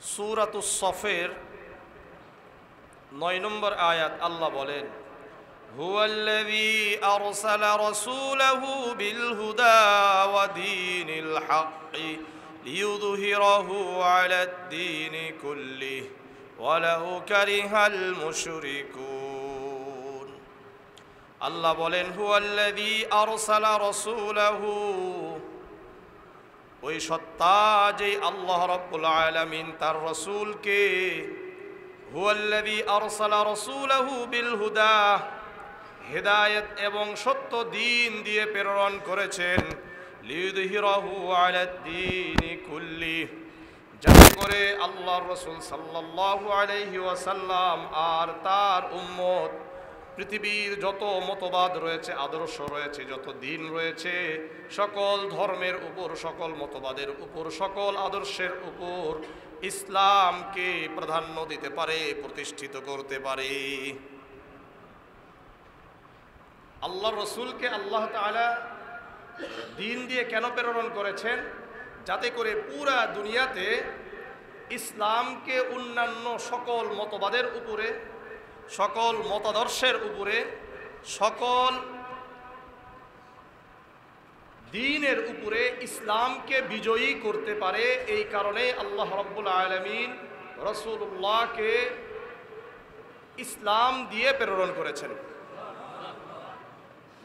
সূরাতুস সফের 9 নম্বর আয়াত আল্লাহ বলেন, হুয়াল্লাযী আরসালা রাসূলাহু বিল হুদা ওয়া দীনিল হাক্কি লিইয়ুযহিরাহু আলাদ দীনি কুল্লিহি ওয়ালাউ কারিহাল মুশরিকুন। আল্লাহ বলেন, হুয়াল্লাযী আরসালা রাসূলাহু, ওই সত্তা যে আল্লাহ রাব্বুল আলামিন তার রাসূলকে, হুয়াল্লাযী আরসালা রাসূলাহু বিল হুদা, হিদায়াত এবং সত্য দ্বীন দিয়ে প্রেরণ করেছেন, লিইয়ুযহিরাহু আলাদ দীনি কুল্লিহি, যাতে করে আল্লাহর রাসূল সাল্লাল্লাহু আলাইহি ওয়াসাল্লাম আর তার উম্মত পৃথিবীর যত মতবাদ রয়েছে, আদর্শ রয়েছে, যত দিন রয়েছে, সকল ধর্মের উপর, সকল মতবাদের উপর, সকল আদর্শের উপর ইসলামকে প্রাধান্য দিতে পারে, প্রতিষ্ঠিত করতে পারে। আল্লাহর রাসূলকে আল্লাহ তাআলা দিন দিয়ে কেন প্রেরণ করেছেন? যাতে করে পুরা দুনিয়াতে ইসলামকে অন্যান্য সকল মতবাদের উপরে, সকল মতাদর্শের উপরে, সকল দ্বীনের উপরে ইসলামকে বিজয়ী করতে পারে। এই কারণে আল্লাহ রাব্বুল আলামিন রাসূলুল্লাহকে ইসলাম দিয়ে প্রেরণ করেছেন।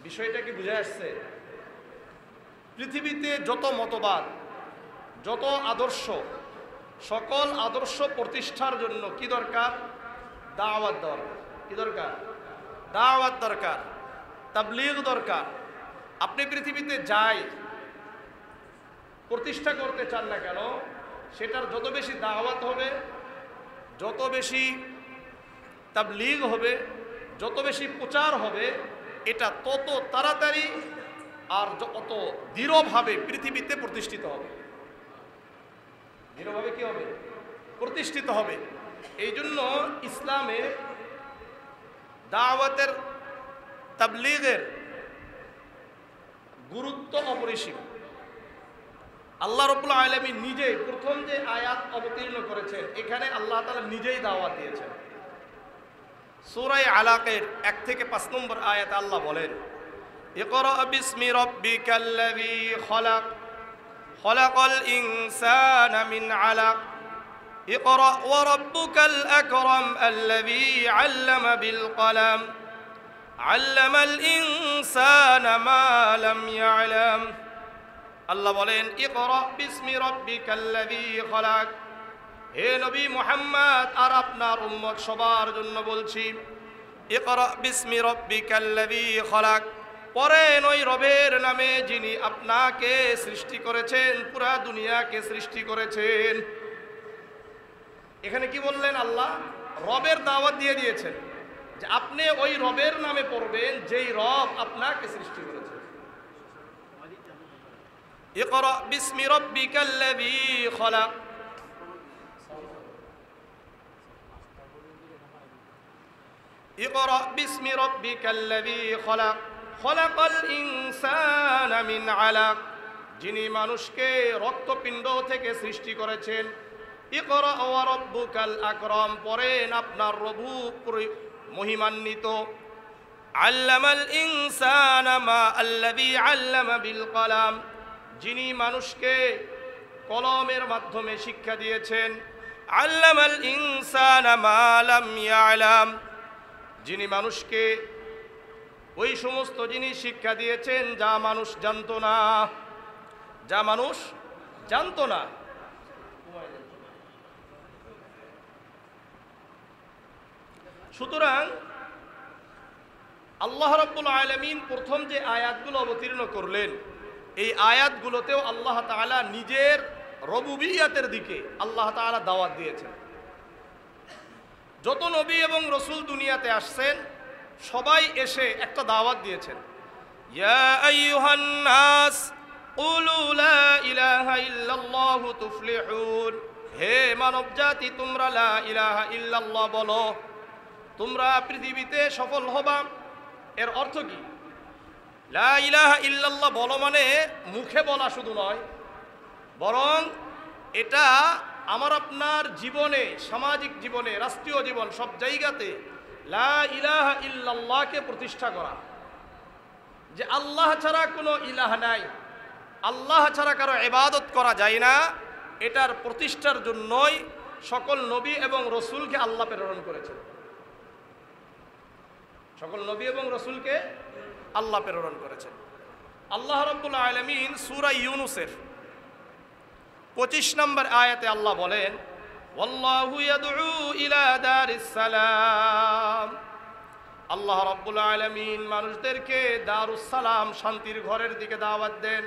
বিষয়টা কি বুঝে আসছে? পৃথিবীতে যত মতবাদ, যত আদর্শ, সকল আদর্শ প্রতিষ্ঠার জন্য কি দরকার? দাওয়াত দরকার। কি দরকার? দাওয়াত দরকার, তাবলীগ দরকার। আপনি পৃথিবীতে যাই প্রতিষ্ঠা করতে চান না কেন, সেটার যত বেশি দাওয়াত হবে, যত বেশি তাবলীগ হবে, যত বেশি প্রচার হবে, এটা তত তাড়াতাড়ি আর অত দৃঢ়ভাবে পৃথিবীতে প্রতিষ্ঠিত হবে। দৃঢ়ভাবে কি হবে? প্রতিষ্ঠিত হবে। এই জন্য ইসলামে দাওয়াতের, তাবলীগের গুরুত্ব অপরিসীম। আল্লাহ রাব্বুল আলামিন নিজেই প্রথম যে আয়াত অবতীর্ণ করেছেন, এখানে আল্লাহ তাআলা নিজেই দাওয়াত দিয়েছেন। সূরা আলাকের 1 থেকে 5 নম্বর আয়াতে আল্লাহ বলেন, ইকরা বিসমি রাব্বিকাল্লাযী খলাক, খলাকাল ইনসানা মিন আলাক, ইকরা ওয়া রাব্বুকাল আকরাম আল্লাযী আল্লামা বিল কলাম, আল্লামাল ইনসানা মা লাম ইয়ালাম। আল্লাহ বলেন, ইকরা বিসমি রাব্বিকাল্লাযী খলাক। হে নবী মুহাম্মদ আর আপনার উম্মত সবার জন্য বলছি, ইকরা বিসমি রাব্বিকাল্লাযী খলাক, পড়েন ওই রবের নামে যিনি আপনাকে সৃষ্টি করেছেন, পুরা দুনিয়াকে সৃষ্টি করেছেন। এখানে কি বললেন? আল্লাহ রবের দাওয়াত দিয়ে দিয়েছেন যে আপনি ওই রবের নামে পড়বেন যেই রব আপনাকে সৃষ্টি করেছেন। ইকরা বিসমি রাব্বিকাল্লাযী খলাক, ইকরা বিসমি রাব্বিকাল্লাযী খলাক, খলাকাল ইনসানা মিন আলাক, যিনি মানুষকে রক্তপিণ্ড থেকে সৃষ্টি করেছেন। ইকরা ওয়া রাব্বুকাল আকরাম, পড়েন আপনার প্রভু মহিমান্বিত। আল্লামাল ইনসানা মা আল্লাযী আল্লামা বিল কলাম, যিনি মানুষকে কলমের মাধ্যমে শিক্ষা দিয়েছেন। আল্লামাল ইনসানা মা লাম ইয়ালাম, যিনি মানুষকে ওই সমস্ত জিনিস শিক্ষা দিয়েছেন যা মানুষ জানতো না, যা মানুষ জানতো না। সুতরাং আল্লাহ রাব্বুল আলামিন প্রথম যে আয়াতগুলো অবতীর্ণ করলেন, এই আয়াতগুলোতেও আল্লাহ তাআলা নিজের রুবুবিয়তের দিকে আল্লাহ তাআলা দাওয়াত দিয়েছেন। যত নবী এবং রাসূল দুনিয়াতে আসছেন, সবাই এসে একটা দাওয়াত দিয়েছেন, ইয়া আইয়ুহান নাস কুলু লা ইলাহা ইল্লাল্লাহু তুফলিহুন, হে মানব জাতি তোমরা লা ইলাহা ইল্লাল্লাহ বলো, তোমরা পৃথিবীতে সফল হবা। এর অর্থ কি? লা ইলাহা ইল্লাল্লাহ বলো মানে মুখে বলা শুধু নয়, বরং এটা আমার আপনার জীবনে, সামাজিক জীবনে, রাষ্ট্রীয় জীবন, সব জায়গাতে লা ইলাহা ইল্লাল্লাহকে প্রতিষ্ঠা করা, যে আল্লাহ ছাড়া কোনো ইলাহ নাই, আল্লাহ ছাড়া কারো ইবাদত করা যায় না, এটার প্রতিষ্ঠার জন্যই সকল নবী এবং রসুলকে আল্লাহ প্রেরণ করেছেন। সকল নবী এবং রসুলকে আল্লাহ প্রেরণ করেছেন। আল্লাহ রাব্বুল আলামিন সূরা ইউনূসের 25 নম্বর আয়াতে আল্লাহ বলেন, ওয়াল্লাহু ইয়াদউ ইলা দারিস সালাম। আল্লাহ রাব্বুল আলামিন মানুষদেরকে দারুস সালাম, শান্তির ঘরের দিকে দাওয়াত দেন।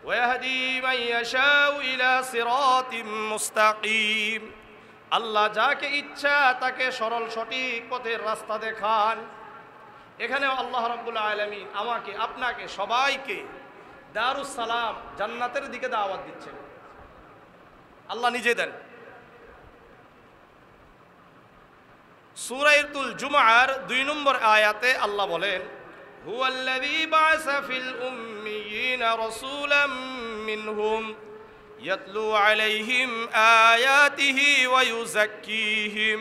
ওয়াহদি মান ইয়াশাউ ইলা সিরাতিম মুস্তাকিম। আল্লাহ যাকে ইচ্ছা তাকে সরল সঠিক পথের রাস্তা দেখান। এখানেও আল্লাহ রাব্বুল আলামিন আমাকে, আপনাকে, সবাইকে দারুস সালাম, জান্নাতের দিকে দাওয়াত দিচ্ছেন। আল্লাহ নিজে দেন। সূরাতুল জুমআর 2 নম্বর আয়াতে আল্লাহ বলেন, হুয়াল্লাযী বা'আসা ফিল উম্মিয়িনা রাসূলাম মিনহুম ইয়াতলু আলাইহিম আয়াতিহি ওয়া ইউযাক্কিহিম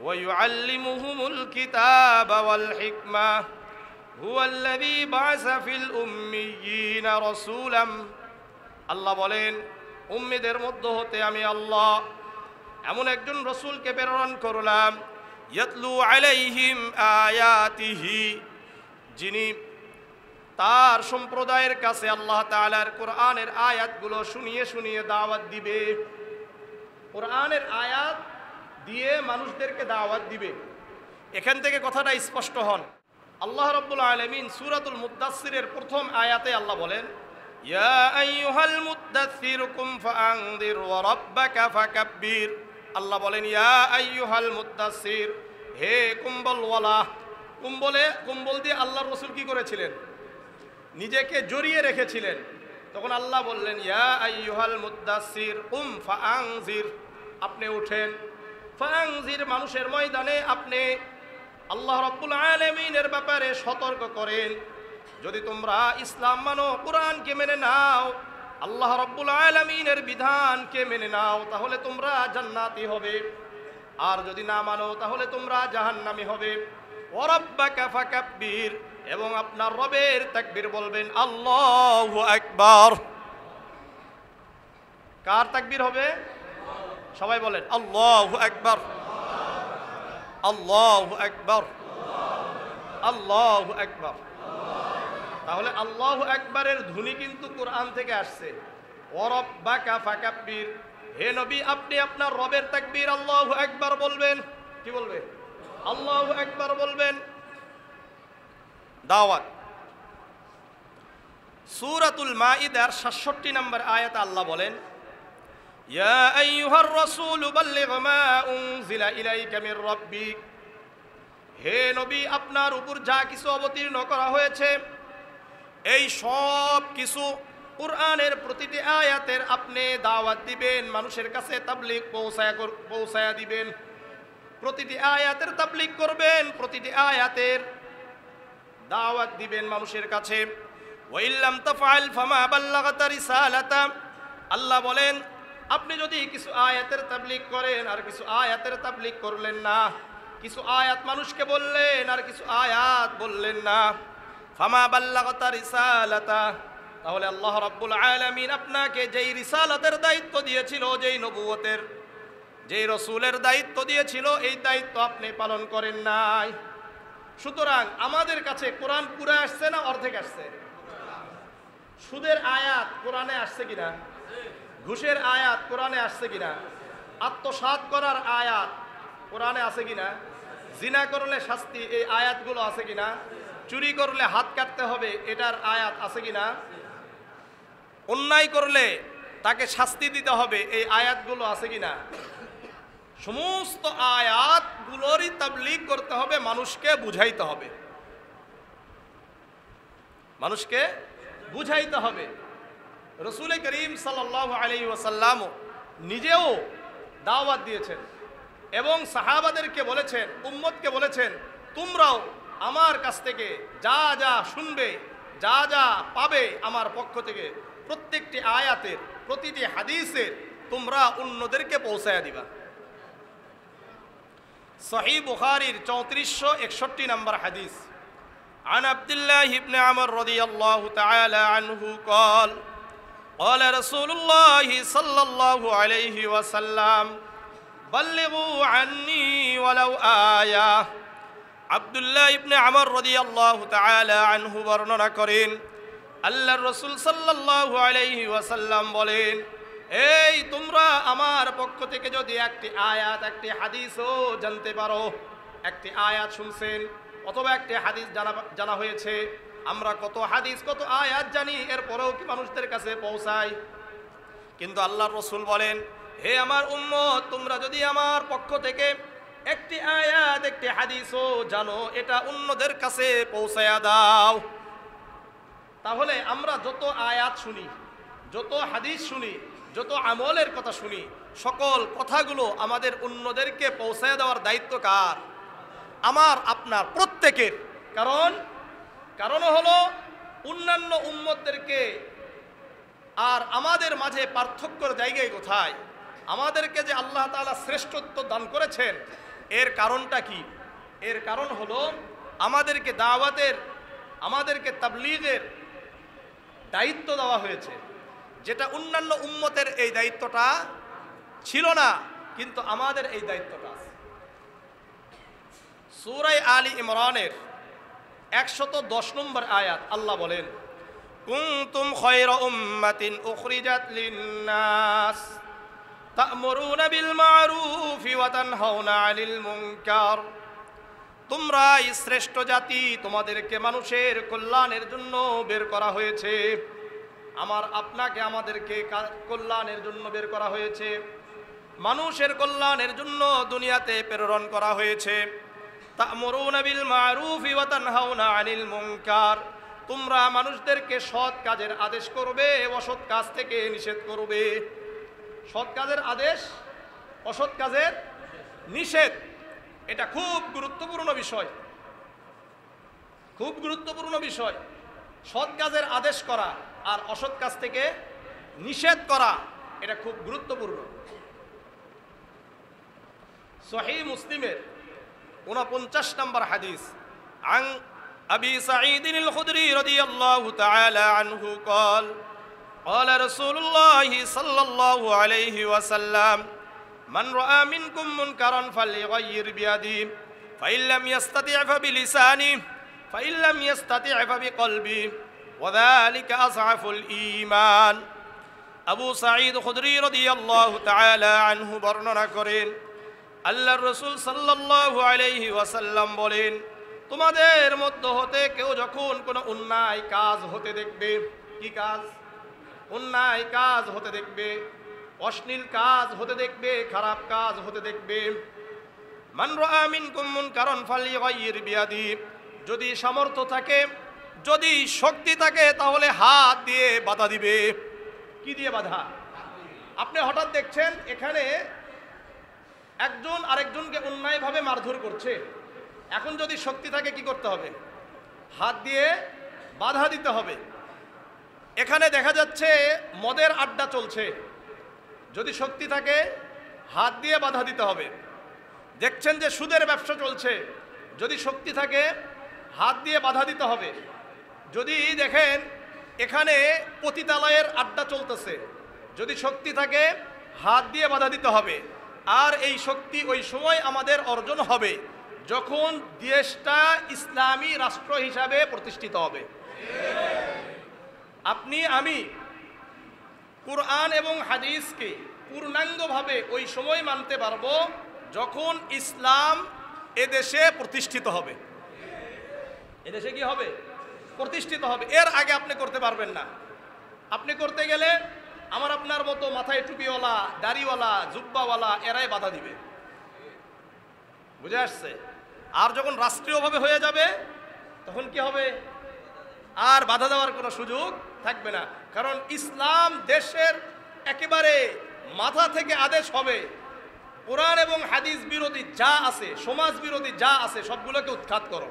ওয়া ইউআল্লিমুহুমুল কিতাবা ওয়াল হিকমাহ হুয়াল্লাযী বা'আসা ফিল উম্মিয়িনা রাসূলাম। আল্লাহ বলেন, উম্মীদের মধ্য হতে আমি আল্লাহ এমন একজন রসুলকে প্রেরণ করলাম, ইয়াতলু আলাইহিম আয়াতিহি, যিনি তার সম্প্রদায়ের কাছে আল্লাহ তাআলার কোরআনের আয়াতগুলো শুনিয়ে শুনিয়ে দাওয়াত দিবে। কোরআনের আয়াত দিয়ে মানুষদেরকে দাওয়াত দিবে। এখান থেকে কথাটা স্পষ্ট হন। আল্লাহ রাব্বুল আলামিন সূরাতুল মুদ্দাসসিরের প্রথম আয়াতে আল্লাহ বলেন, ইয়া আইয়ুহাল মুদ্দাসসির কুম ফাআনযির ওয়া রাব্বাকা ফাকাব্বির। আল্লাহ বলেন, ইয়া আইয়ুহাল মুদ্দাসসির, হে কুম্বলওয়ালা। কুম্বল দিয়ে আল্লাহর রাসূল কি করেছিলেন? নিজেকে জড়িয়ে রেখেছিলেন। তখন আল্লাহ বললেন, ইয়া আইয়ুহাল মুদ্দাসসির কুম ফাআনযির, আপনি উঠেন। ফাআনযির, মানুষের ময়দানে আপনি আল্লাহ রাব্বুল আলামিনের ব্যাপারে সতর্ক করেন। যদি তোমরা ইসলাম মানো, কোরআনকে মেনে নাও, আল্লাহ রাব্বুল আলামিনের বিধানকে মেনে নাও, তাহলে তোমরা জান্নাতি হবে। আর যদি না মানো তাহলে তোমরা জাহান্নামী হবে। ওয়া রাব্বাকা ফাকাব্বির, এবং আপনার রবের তাকবীর বলবেন। আল্লাহু আকবার। কার তাকবীর হবে? সবাই বলেন আল্লাহু আকবার, আল্লাহু আকবার, আল্লাহু আকবার। তাহলে আল্লাহু আকবারের ধ্বনি কিন্তু কোরআন থেকে আসছে। ওয়া রাব্বাকা ফাকাব্বির, হে নবী আপনি আপনার রবের তাকবীর আল্লাহু আকবার বলবেন। কি বলবেন? আল্লাহু আকবার বলবেন। দাওয়াত। সূরাতুল মাইদার 67 নম্বর আয়াতে আল্লাহ বলেন, ইয়া আইয়ুহার রাসূল বাল্লিগ মা উনজিলা ইলাইকা মির রাব্বিক। হে নবী, আপনার উপর যা কিছু অবতীর্ণ করা হয়েছে, এই সব কিছু কুরআনের প্রতিটি আয়াতের আপনি দাওয়াত দিবেন, মানুষের কাছে তাবলীগ পৌঁছায়া দিবেন। প্রতিটি আয়াতের তাবলীগ করবেন, প্রতিটি আয়াতের দাওয়াত দিবেন মানুষের কাছে। ওয়া ইল্লাম তাফআল ফামা বাল্লাগতা রিসালাতা। আল্লাহ বলেন, আপনি যদি কিছু আয়াতের তাবলীগ করেন আর কিছু আয়াতের তাবলীগ করলেন না, কিছু আয়াত মানুষকে বললেন আর কিছু আয়াত বললেন না, ফামা বাল্লাগতা রিসালাতা, তাহলে আল্লাহ রাব্বুল আলামিন আপনাকে যেই রিসালাতের দায়িত্ব দিয়েছিল, যেই নবুয়তের, যেই রসুলের দায়িত্ব দিয়েছিল, এই দায়িত্ব আপনি পালন করেন নাই। সুতরাং আমাদের কাছে কোরআন পুরো আসছে না অর্ধেক আসছে? সুদের আয়াত কোরআনে আসছে কিনা? ঘুষের আয়াত কোরআনে আসছে কিনা? আত্মসাৎ করার আয়াত কোরআনে আছে কিনা? জিনা করলে শাস্তি, এই আয়াতগুলো আছে কিনা? চুরি করলে হাত কাটতে হবে, এটার আয়াত আছে কিনা? অন্যায় করলে তাকে শাস্তি দিতে হবে, এই আয়াতগুলো আছে কিনা? সমস্ত আয়াতগুলোরই তাবলীগ করতে হবে, মানুষকে বুঝাইতে হবে, মানুষকে বুঝাইতে হবে। রাসূল করিম সাল্লাল্লাহু আলাইহি ওয়াসাল্লাম নিজেও দাওয়াত দিয়েছেন এবং সাহাবাদেরকে বলেছেন, উম্মতকে বলেছেন, তোমরাও আমার কাছ থেকে যা যা শুনবে, যা যা পাবে আমার পক্ষ থেকে, প্রত্যেকটি আয়াতের, প্রতিটি হাদিসের তোমরা অন্যদেরকে পৌঁছায়া দিবা। সহিহ বুখারীর 3461 নম্বর হাদিস। عن عبد الله بن عمر رضي الله تعالى عنه قال قال رسول الله صلى الله عليه وسلم بلغوا عني ولو آية। আব্দুল্লাহ ইবনে আমর রাদিয়াল্লাহু তাআলা আনহু বর্ণনা করেন, আল্লাহর রাসূল সাল্লাল্লাহু আলাইহি ওয়াসাল্লাম বলেন, এই তোমরা আমার পক্ষ থেকে যদি একটি আয়াত একটি হাদিসও জানতে পারো, একটি আয়াত শুনছেন অথবা একটি হাদিস জানা হয়েছে। আমরা কত হাদিস কত আয়াত জানি, এরপরেও কি মানুষদের কাছে পৌঁছায়? কিন্তু আল্লাহর রাসূল বলেন, হে আমার উম্মত, তোমরা যদি আমার পক্ষ থেকে একটি আয়াত একটি হাদিসও জানো, এটা অন্যদের কাছে পৌঁছায়া দাও। তাহলে আমরা যত আয়াত শুনি, যত হাদিস শুনি, যত আমলের কথা শুনি, সকল কথাগুলো আমাদের অন্যদেরকে পৌঁছায়া দেওয়ার দায়িত্ব কার? আমার, আপনার, প্রত্যেকের। কারণ হলো অন্যান্য উম্মতদেরকে আর আমাদের মাঝে পার্থক্যের জায়গায় কোথায়? আমাদেরকে যে আল্লাহ তাআলা শ্রেষ্ঠত্ব দান করেছেন, এর কারণটা কি? এর কারণ হলো আমাদেরকে দাওয়াতের, আমাদেরকে তাবলীগের দায়িত্ব দেওয়া হয়েছে, যেটা অন্যান্য উম্মতের এই দায়িত্বটা ছিল না, কিন্তু আমাদের এই দায়িত্বটা আছে। সূরা আলী ইমরানের 110 নম্বর আয়াত আল্লাহ বলেন, কুনতুম খায়রা উম্মাতিন উখরিজাত লিন-নাস তা'মুরুনা বিল মা'রুফি ওয়া তানহাউনা 'আনিল মুনকার। তোমরা শ্রেষ্ঠ জাতি, তোমাদেরকে মানুষের কল্যাণের জন্য বের করা হয়েছে। আমার আপনাকে আমাদেরকে কল্যাণের জন্য বের করা হয়েছে, মানুষের কল্যাণের জন্য দুনিয়াতে প্রেরণ করা হয়েছে। তা'মুরুনা বিল মা'রুফি ওয়া তানহাউনা 'আনিল মুনকার। তোমরা মানুষদেরকে সৎ কাজের আদেশ করবে, অসৎ কাজ থেকে নিষেধ করবে। সৎ কাজের আদেশ, অসৎ কাজের নিষেধ, এটা খুব গুরুত্বপূর্ণ বিষয়, খুব গুরুত্বপূর্ণ বিষয়। সৎ কাজের আদেশ করা আর অসৎ কাজ থেকে নিষেধ করা, এটা খুব গুরুত্বপূর্ণ। সহিহ মুসলিমের 49 নম্বর হাদিস। আন আবি সাঈদ আল-খুদরি রাদিয়াল্লাহু তাআলা আনহু قال قال رسول الله صلى الله عليه وسلم من رأى منكم منكرا فليغير بيده فإن لم يستطع فبلسانه فإن لم يستطع فبقلبه وذلك أضعف الإيمان। আবু সাঈদ খুদরি রাদিয়াল্লাহু তাআলা আনহু বর্ণনা করেন, আল্লাহর রাসূল সাল্লাল্লাহু আলাইহি ওয়াসাল্লাম বলেন, তোমাদের মধ্যে হতে কেউ যখন কোনো অন্যায় কাজ হতে দেখবে, কি কাজ? অন্যায় কাজ হতে দেখবে, অশ্লীল কাজ হতে দেখবে, খারাপ কাজ হতে দেখবে। মান রাআ মিনকুম মুনকারান ফালইগাইয়ির বিয়াদিহি, যদি সামর্থ্য থাকে, যদি শক্তি থাকে, তাহলে হাত দিয়ে বাধা দিবে। কি দিয়ে বাধা? আপনি হঠাৎ দেখছেন এখানে একজন আরেকজনকে অন্যায়ভাবে মারধর করছে, এখন যদি শক্তি থাকে কি করতে হবে? হাত দিয়ে বাধা দিতে হবে। এখানে দেখা যাচ্ছে মদের আড্ডা চলছে, যদি শক্তি থাকে হাত দিয়ে বাধা দিতে হবে। দেখছেন যে সুদের ব্যবসা চলছে, যদি শক্তি থাকে হাত দিয়ে বাধা দিতে হবে। যদি দেখেন এখানে পতিতালয়ের আড্ডা চলতেছে, যদি শক্তি থাকে হাত দিয়ে বাধা দিতে হবে। আর এই শক্তি ওই সময় আমাদের অর্জন হবে যখন দেশটা ইসলামী রাষ্ট্র হিসাবে প্রতিষ্ঠিত হবে। আপনি আমি কুরআন এবং হাদিসকে পূর্ণাঙ্গভাবে ওই সময় মানতে পারবো যখন ইসলাম এদেশে প্রতিষ্ঠিত হবে। এদেশে কি হবে? প্রতিষ্ঠিত হবে। এর আগে আপনি করতে পারবেন না। আপনি করতে গেলে আমার আপনার মতো মাথায় টুপিওয়ালা, দাড়িওয়ালা, জুব্বাওয়ালা এরাই বাধা দিবে। বুঝে আসছে? আর যখন রাষ্ট্রীয়ভাবে হয়ে যাবে তখন কি হবে? আর বাধা দেওয়ার কোনো সুযোগ থাকবে না। কারণ ইসলাম দেশের একেবারে মাথা থেকে আদেশ হবে কোরআন এবং হাদিস বিরোধী যা আছে, সমাজ বিরোধী যা আছে সবগুলোকে উৎখাত করো।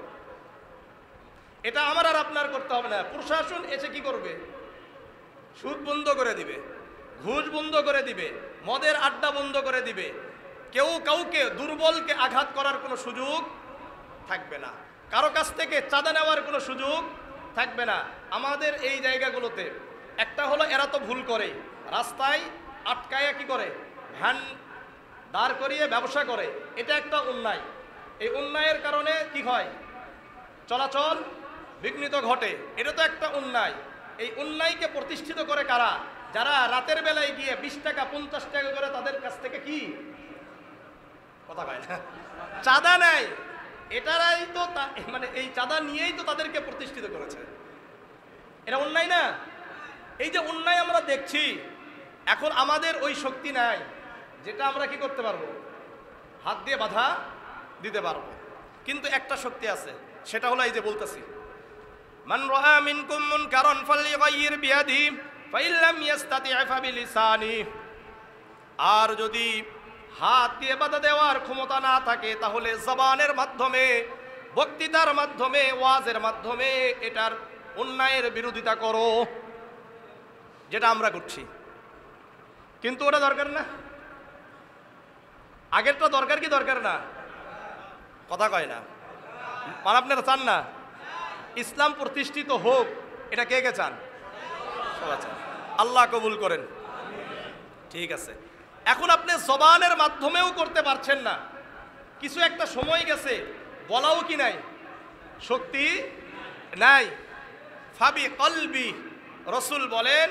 এটা আমার আর আপনার করতে হবে না। প্রশাসন এসে কি করবে? সুদ বন্ধ করে দিবে, ঘুষ বন্ধ করে দিবে, মদের আড্ডা বন্ধ করে দিবে, কেউ কাউকে দুর্বলকে আঘাত করার কোনো সুযোগ থাকবে না, কারো কাছ থেকে চাঁদা নেওয়ার কোনো সুযোগ থাকবে না। আমাদের এই জায়গাগুলোতে একটা হলো, এরা তো ভুল করে, রাস্তায় আটকায়া কি করে, ভ্যান দাঁড় করিয়ে ব্যবসা করে, এটা একটা অন্যায়। এই অন্যায়ের কারণে কি হয়, চলাচল বিঘ্নিত ঘটে, এটা তো একটা অন্যায়। এই অন্যায়কে প্রতিষ্ঠিত করে কারা, যারা রাতের বেলায় গিয়ে 20 টাকা 50 টাকা করে তাদের কাছ থেকে কি কথা কয় না, চাঁদা নেয়, এটারাই তো মানে এই চাঁদা নিয়েই তো তাদেরকে প্রতিষ্ঠিত করেছে। এটা অন্যায় না? এই যে অন্যায় আমরা দেখছি, এখন আমাদের ওই শক্তি নাই যেটা আমরা কি করতে পারবো, হাত দিয়ে বাধা দিতে পারবো। কিন্তু একটা শক্তি আছে, সেটা হলো এই যে বলতেছি, মান রাআ মিনকুম মুনকারান ফালইগাইয়ির বিয়াদিহি ফাইন লাম ইস্তাতি' ফাবিলিসানিহি। আর যদি হাত দিয়ে বাধা দেওয়ার ক্ষমতা না থাকে, তাহলে জবানের মাধ্যমে, বক্তৃতার মাধ্যমে, ওয়াজের মাধ্যমে এটার অন্যায়ের বিরোধিতা করো, যেটা আমরা করছি। কিন্তু ওটা দরকার না, আগেরটা দরকার কি দরকার না, কথা কয় না। মানে আপনারা চান না ইসলাম প্রতিষ্ঠিত হোক, এটা কে কে চান? সবাই চান। আল্লাহ কবুল করেন। ঠিক আছে, এখন আপনি জবানের মাধ্যমেও করতে পারছেন না, কিছু একটা সময় গেছে, বলাও কি নাই, শক্তি নাই। ফাবি কলবি, রসুল বলেন,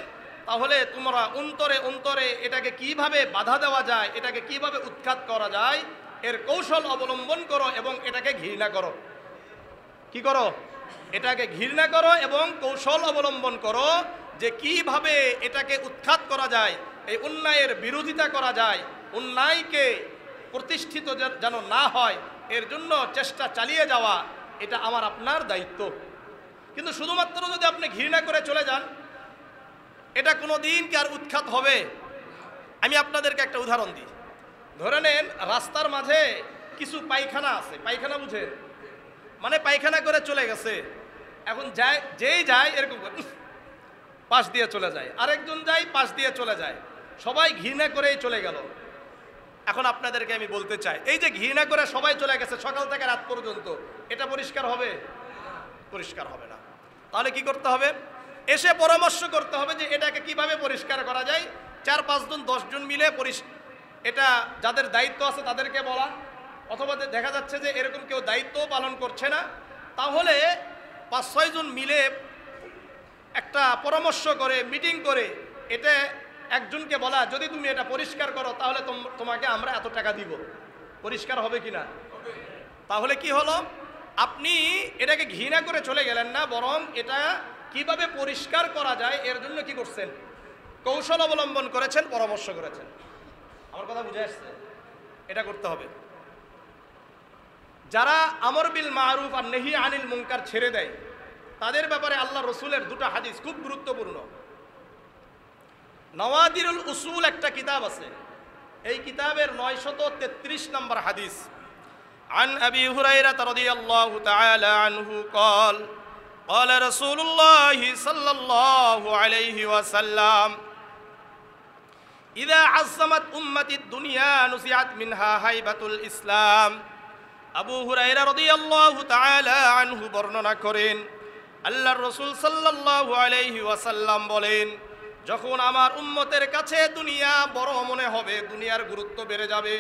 তাহলে তোমরা অন্তরে অন্তরে এটাকে কিভাবে বাধা দেওয়া যায়, এটাকে কিভাবে উৎখাত করা যায়, এর কৌশল অবলম্বন করো এবং এটাকে ঘৃণা করো। কি করো? এটাকে ঘৃণা করো এবং কৌশল অবলম্বন করো যে কিভাবে এটাকে উৎখাত করা যায়, এই অন্যায়ের বিরোধিতা করা যায়, অন্যায়কে প্রতিষ্ঠিত যেন না হয়, এর জন্য চেষ্টা চালিয়ে যাওয়া, এটা আমার আপনার দায়িত্ব। কিন্তু শুধুমাত্র যদি আপনি ঘৃণা করে চলে যান, এটা কোনো দিন কি আর উৎখাত হবে? আমি আপনাদেরকে একটা উদাহরণ দিই। ধরে নেন রাস্তার মাঝে কিছু পায়খানা আছে, পায়খানা বুঝেন, মানে পায়খানা করে চলে গেছে, এখন যায়, যেই যায় এরকম পাশ দিয়ে চলে যায়, আরেকজন যায় পাশ দিয়ে চলে যায়, সবাই ঘৃণা করেই চলে গেল। এখন আপনাদেরকে আমি বলতে চাই, এই যে ঘৃণা করে সবাই চলে গেছে সকাল থেকে রাত পর্যন্ত, এটা পরিষ্কার হবে? পরিষ্কার হবে না। তাহলে কি করতে হবে? এসে পরামর্শ করতে হবে যে এটাকে কিভাবে পরিষ্কার করা যায়। 4-5 জন 10 জন মিলে এটা যাদের দায়িত্ব আছে তাদেরকে বলা, অথবা দেখা যাচ্ছে যে এরকম কেউ দায়িত্ব পালন করছে না, তাহলে 5-6 জন মিলে একটা পরামর্শ করে, মিটিং করে, এটা একজনকে বলা, যদি তুমি এটা পরিষ্কার করো তাহলে তোমাকে আমরা এত টাকা দিব। পরিষ্কার হবে কি না? তাহলে কি হলো, আপনি এটাকে ঘৃণা করে চলে গেলেন না, বরং এটা কিভাবে পরিষ্কার করা যায় এর জন্য কি করছেন, কৌশল অবলম্বন করেছেন, পরামর্শ করেছেন। আমার কথা বুঝে আসছে? এটা করতে হবে। যারা আমর বিল মারুফ আর নেহি আনিল মুনকার ছেড়ে দেয়, তাদের ব্যাপারে আল্লাহ রসুলের 2টা হাদিস খুব গুরুত্বপূর্ণ। নওয়াদিরুল উসুল একটা কিতাব আছে, এই কিতাবের 933 নম্বর হাদিস। عن أبي هريرة رضي الله تعالى عنه قال قال رسول الله صلى الله عليه وسلم إذا عظمت أمتي الدنيا نزعت منها هيبة الإسلام। আবু হুরায়রা রাদিয়াল্লাহু তাআলা আনহু বর্ণনা করেন, আল্লাহর রাসূল সাল্লাল্লাহু আলাইহি ওয়াসাল্লাম বলেন, যখন আমার উম্মতের কাছে দুনিয়া বড় মনে হবে, দুনিয়ার গুরুত্ব বেড়ে যাবে,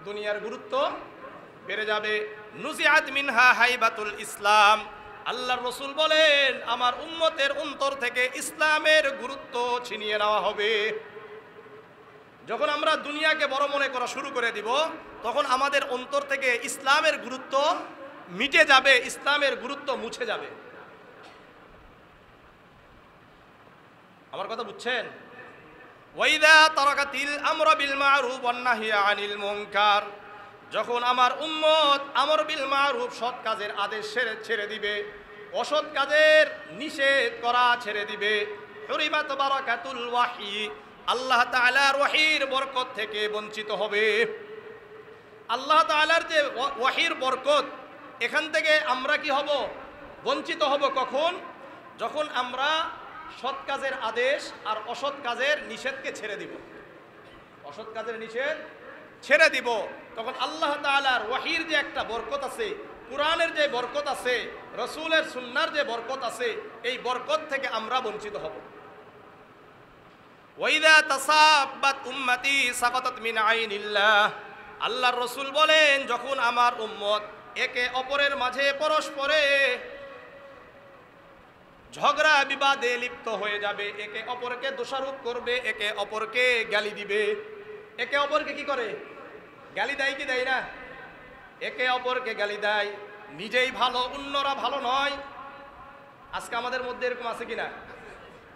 দুনিয়ার গুরুত্ব বেড়ে যাবে, নুজিআত মিনহা হাইবাতুল ইসলাম। আল্লাহর রাসূল বলেন, আমার উম্মতের অন্তর থেকে ইসলামের গুরুত্ব ছিনিয়ে নেওয়া হবে। যখন আমরা দুনিয়াকে বড় মনে করা শুরু করে দিব, তখন আমাদের অন্তর থেকে ইসলামের গুরুত্ব মিটে যাবে, ইসলামের গুরুত্ব মুছে যাবে। আমার কথা বুঝছেন? ওয়াইদা তারাকাতিল আমর বিল মারুফ ওয়ান নাহি আনিল মুনকার, যখন আমার উম্মত আমর বিল মারুফ, সৎ কাজের আদেশ ছেড়ে দিবে, অসৎ কাজের নিষেধ করা ছেড়ে দিবে, হুরিমাত বারাকাতুল ওয়াহি, আল্লাহ তাআলার ওয়াহির বরকত থেকে বঞ্চিত হবে। আল্লাহ তাআলার যে ওয়াহির বরকত, এখান থেকে আমরা কি হব? বঞ্চিত হব। কখন? যখন আমরা সৎ কাজের আদেশ আর অসৎ কাজের নিষেধকে ছেড়ে দিব, অসৎ কাজের নিষেধ ছেড়ে দিব, তখন আল্লাহ তাআলার ওয়াহির যে একটা বরকত আছে, কুরআনের যে বরকত আছে, রাসূলের সুন্নাহর যে বরকত আছে, এই বরকত থেকে আমরা বঞ্চিত হব। ওয়াইদা তাসাব্বাত উম্মতি সাকাতাত মিন আইনিল্লাহ, আল্লাহর রাসূল বলেন যখন আমার উম্মত একে অপরের মাঝে পরস্পরে ঝগড়া বিবাদে লিপ্ত হয়ে যাবে, একে অপরকে দোষারোপ করবে, একে অপরকে গালি দিবে, একে অপরকে কি করে গালি দেয় কি দেয় না, একে অপরকে গালি দেয়, নিজেই ভালো অন্যরা ভালো নয়। আজকে আমাদের মধ্যে এরকম আছে কিনা,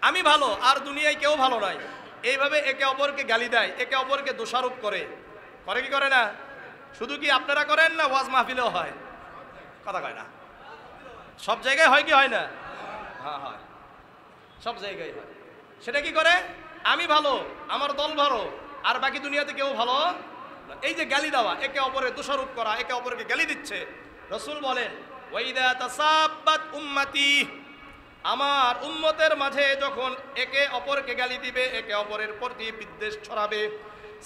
আমি ভালো আর দুনিয়ায় কেউ ভালো নয়, এইভাবে একে অপরকে গালি দেয়, একে অপরকে দোষারোপ করে, করে কি করে না? শুধু কি আপনারা করেন না ওয়াজ মাহফিলেও হয়? কথা কয় না, সব জায়গায় হয় কি হয় না? হ্যাঁ হয়, সব জায়গায় হয়। সেটা কি করে? আমি ভালো, আমার দল ভালো, আর বাকি দুনিয়াতে কেউ ভালো না। এই যে গালি দেওয়া, একে অপরের দোষারোপ করা, একে অপরকে গালি দিচ্ছে, রাসূল বলেন ওয়াইদা তাসাব্বাত উম্মতি, আমার উম্মতের মাঝে যখন একে অপরকে গালি দিবে, একে অপরের প্রতি বিদ্বেষ ছড়াবে,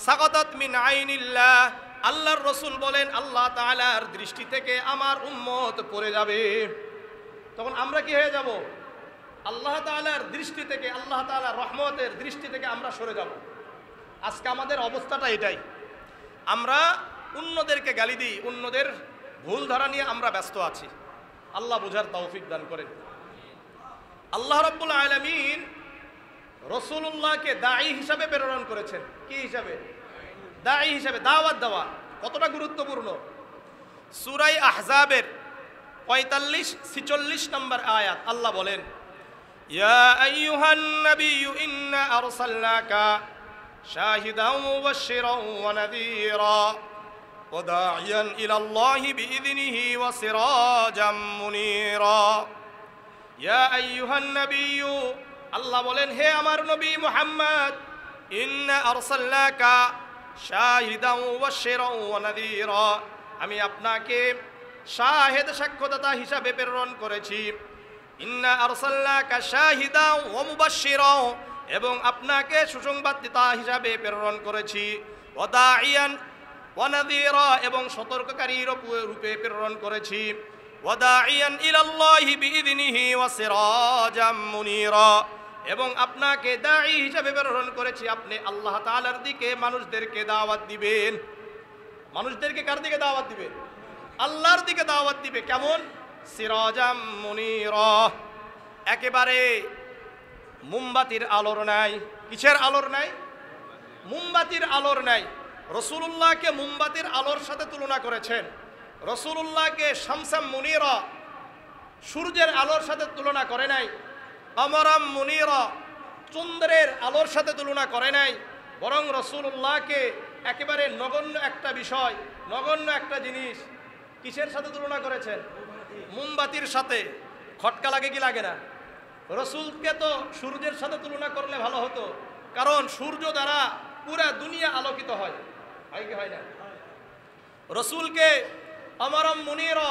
সাকাতাত মিন আইনিল্লাহ, আল্লাহর রাসূল বলেন আল্লাহ তাআলার দৃষ্টি থেকে আমার উম্মত পড়ে যাবে। তখন আমরা কি হয়ে যাব? আল্লাহ তাআলার দৃষ্টি থেকে, আল্লাহ তাআলার রহমতের দৃষ্টি থেকে আমরা সরে যাব। আজকে আমাদের অবস্থাটা এটাই, আমরা অন্যদেরকে গালি দিই, অন্যদের ভুল ধরা নিয়ে আমরা ব্যস্ত আছি। আল্লাহ বুঝার তৌফিক দান করেন। আল্লাহ রাব্বুল আলামিন রাসূলুল্লাহকে দাঈ হিসাবে প্রেরণ করেছেন। কি হিসাবে? দাঈ হিসাবে, দাওয়াত দেওয়া। কতটা গুরুত্বপূর্ণ! সূরা আহজাবের 45-46 নম্বর আয়াত আল্লাহ বলেন, ইয়া আইয়ুহান নাবিয়্যু ইন্না আরসালনাকা শাহিদাও ওয়া মুবাশশিরাও ওয়া নাযীরা ওয়া দাঈয়ান ইলাল্লাহি বিইযনিহি ওয়া সিরাজাম মুনীরা। ইয়া আইয়ুহান নাবিয়্যু, আল্লাহ বলেন হে আমার নবী মুহাম্মদ, ইন্না আরসালনাকা শাহিদাও ওয়া মুবাশশিরাও ওয়া নাযীরা, আমি আপনাকে শাহেদ সাক্ষ্যদাতা হিসাবে প্রেরণ করেছি। ইন্না আরসালনাকা শাহিদাও ওয়া মুবাশশিরাও, এবং আপনাকে সুসংবাদদাতা হিসাবে প্রেরণ করেছি। ওয়া দাঈয়ান ওয়া নাযীরা, এবং সতর্ককারী রূপে প্রেরণ করেছি। ওয়া দাঈয়ান ইলাল্লাহি বিইযনিহি ওয়া সিরাজাম মুনীরা, এবং আপনাকে দাঈ হিসাবে প্রেরণ করেছি, আপনি আল্লাহ তাআলার দিকে মানুষদেরকে দাওয়াত দিবেন। মানুষদেরকে কার দিকে দাওয়াত দিবেন? আল্লাহর দিকে দাওয়াত দিবে। কেমন? সিরাজাম মুনীরা, একেবারে মোমবাতির আলোর নাই। কিসের আলোর নাই? মোমবাতির আলোর নাই। রাসূলুল্লাহকে মোমবাতির আলোর সাথে তুলনা করেছেন। রাসূলুল্লাহকে শামসাম মুনীরা, সূর্যের আলোর সাথে তুলনা করে নাই। আমারাম মুনীরা, চন্দ্রের আলোর সাথে তুলনা করে নাই। বরং রাসূলুল্লাহকে একেবারে নগণ্য একটা বিষয়, নগণ্য একটা জিনিস কিসের সাথে তুলনা করেছেন? মোমবাতির সাথে। খটকা লাগে কি লাগে না? রাসূলকে তো সূর্যের সাথে তুলনা করলে ভালো হতো, কারণ সূর্য দ্বারা পুরা দুনিয়া আলোকিত হয়। হয় কি হয় না? রাসূলকে আমারাম মুনীরা,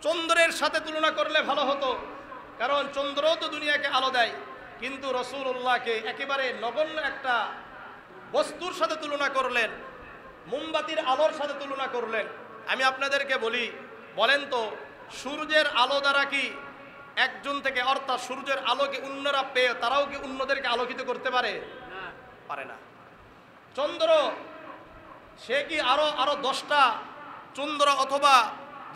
চন্দ্রের সাথে তুলনা করলে ভালো হতো, কারণ চন্দ্রও তো দুনিয়াকে আলো দেয়। কিন্তু রাসূলুল্লাহকে একেবারে নগণ্য একটা বস্তুর সাথে তুলনা করলেন, মোমবাতির আলোর সাথে তুলনা করলেন। আমি আপনাদেরকে বলি, বলেন তো সূর্যের আলো দ্বারা কি একজন থেকে, অর্থাৎ সূর্যের আলোকে অন্যরা পেয়ে তারাও কি অন্যদেরকে আলোকিত করতে পারে? পারে না। চন্দ্র, সে কি আরো 10টা চন্দ্র অথবা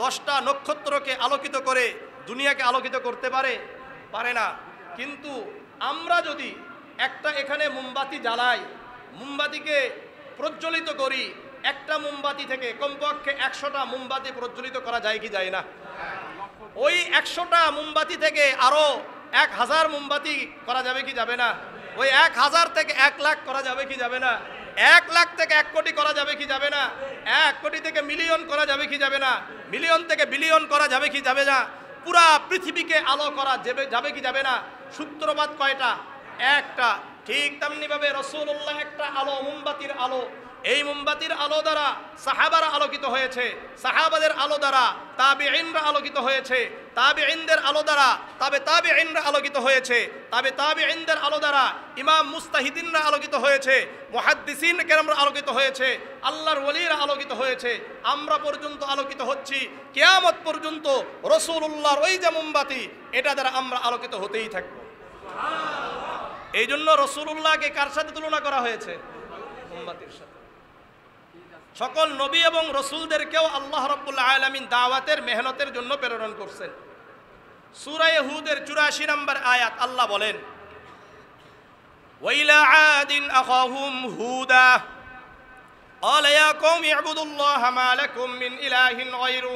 10টা নক্ষত্রকে আলোকিত করে দুনিয়াকে আলোকিত করতে পারে? পারে না। কিন্তু আমরা যদি একটা এখানে মোমবাতি জ্বালাই, মোমবাতিকে প্রজ্বলিত করি, একটা মোমবাতি থেকে কমপক্ষে 100টা মোমবাতি প্রজ্বলিত করা যায় কি যায় না? ওই 100টা মোমবাতি থেকে আরো 1000 মোমবাতি করা যাবে কি যাবে না? ওই 1000 থেকে 1 লাখ করা যাবে কি যাবে না? 1 লাখ থেকে 1 কোটি করা যাবে কি যাবে না? 1 কোটি থেকে মিলিয়ন করা যাবে কি যাবে না? মিলিয়ন থেকে বিলিয়ন করা যাবে কি যাবে না? পুরা পৃথিবীকে আলো করা যাবে কি যাবে না? সূত্রপাত কয়টা? একটা। ঠিক তেমনিভাবে রাসূলুল্লাহ একটা আলো, মোমবাতির আলো। এই মোমবাতির আলো দ্বারা সাহাবারা আলোকিত হয়েছে, সাহাবাদের আলো দ্বারা তাবিঈনরা আলোকিত হয়েছে, তাবেঈনদের আলো দ্বারা তাবেঈনরা আলোকিত হয়েছে, তাবেঈনদের আলো দ্বারা ইমাম মুস্তাহিদিনরা আলোকিত হয়েছে, মুহাদ্দিসিন কেরামরা আলোকিত হয়েছে, আল্লাহর ওলিরা আলোকিত হয়েছে, আমরা পর্যন্ত আলোকিত হচ্ছি। কিয়ামত পর্যন্ত রাসূলুল্লাহর ওই যে মোমবাতি, এটা দ্বারা আমরা আলোকিত হতেই থাকব। এই জন্য রাসূলুল্লাহকে কার সাথে তুলনা করা হয়েছে? মোমবাতির সাথে। সকল নবী এবং রসুলদেরকেও আল্লাহ রাব্বুল আলামিন দাওয়াতের মেহনতের জন্য প্রেরণ করছেন। সূরা হুদের 84 নম্বর আয়াত আল্লাহ বলেন, ওয়াইলা আদিন আখাহুম হুদা ক্বালা ইয়া কওমি ইবুদুল্লাহা মা লাকুম মিন ইলাহিন গায়রু।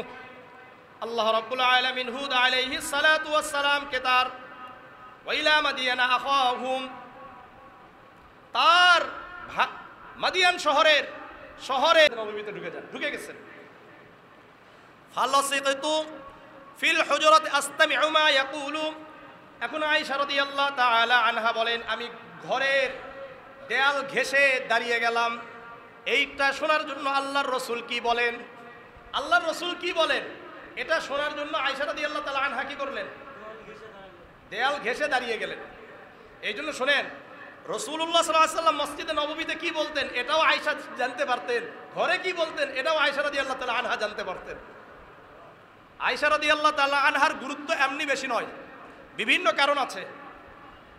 আল্লাহ রাব্বুল আলামিন হুদ আলাইহিস সালাতু ওয়াস সালাম কে তার ওয়াইলা মাদিয়ানা আখাহুম, তার মাদিয়ান শহরে নববীতে ঢুকে গেছেন। ফালাসিকতু ফিল হুজরাত আস্তামিউ মা ইয়াকুলু। এখন আয়েশা রাদিয়াল্লাহু তাআলা আনহা বলেন, আমি ঘরের দেয়াল ঘেঁষে দাঁড়িয়ে গেলাম এইটা শোনার জন্য আল্লাহর রাসূল কি বলেন, আল্লাহর রাসূল কি বলেন এটা শোনার জন্য আয়েশা রাদিয়াল্লাহু তাআলা আনহা কি করলেন? দেয়াল ঘেঁষে দাঁড়িয়ে গেলেন। এই জন্য শোনেন, রাসূলুল্লাহ সাল্লাল্লাহু আলাইহি ওয়াসাল্লাম মসজিদে নববীতে কি বলতেন এটাও আয়েশা জানতে পারতেন, ঘরে কি বলতেন এটাও আয়েশা রাদিয়াল্লাহু তাআলা আনহা জানতে পারতেন। আয়েশা রাদিয়াল্লাহু তাআলা আনহার গুরুত্ব এমনি বেশি নয়, বিভিন্ন কারণ আছে।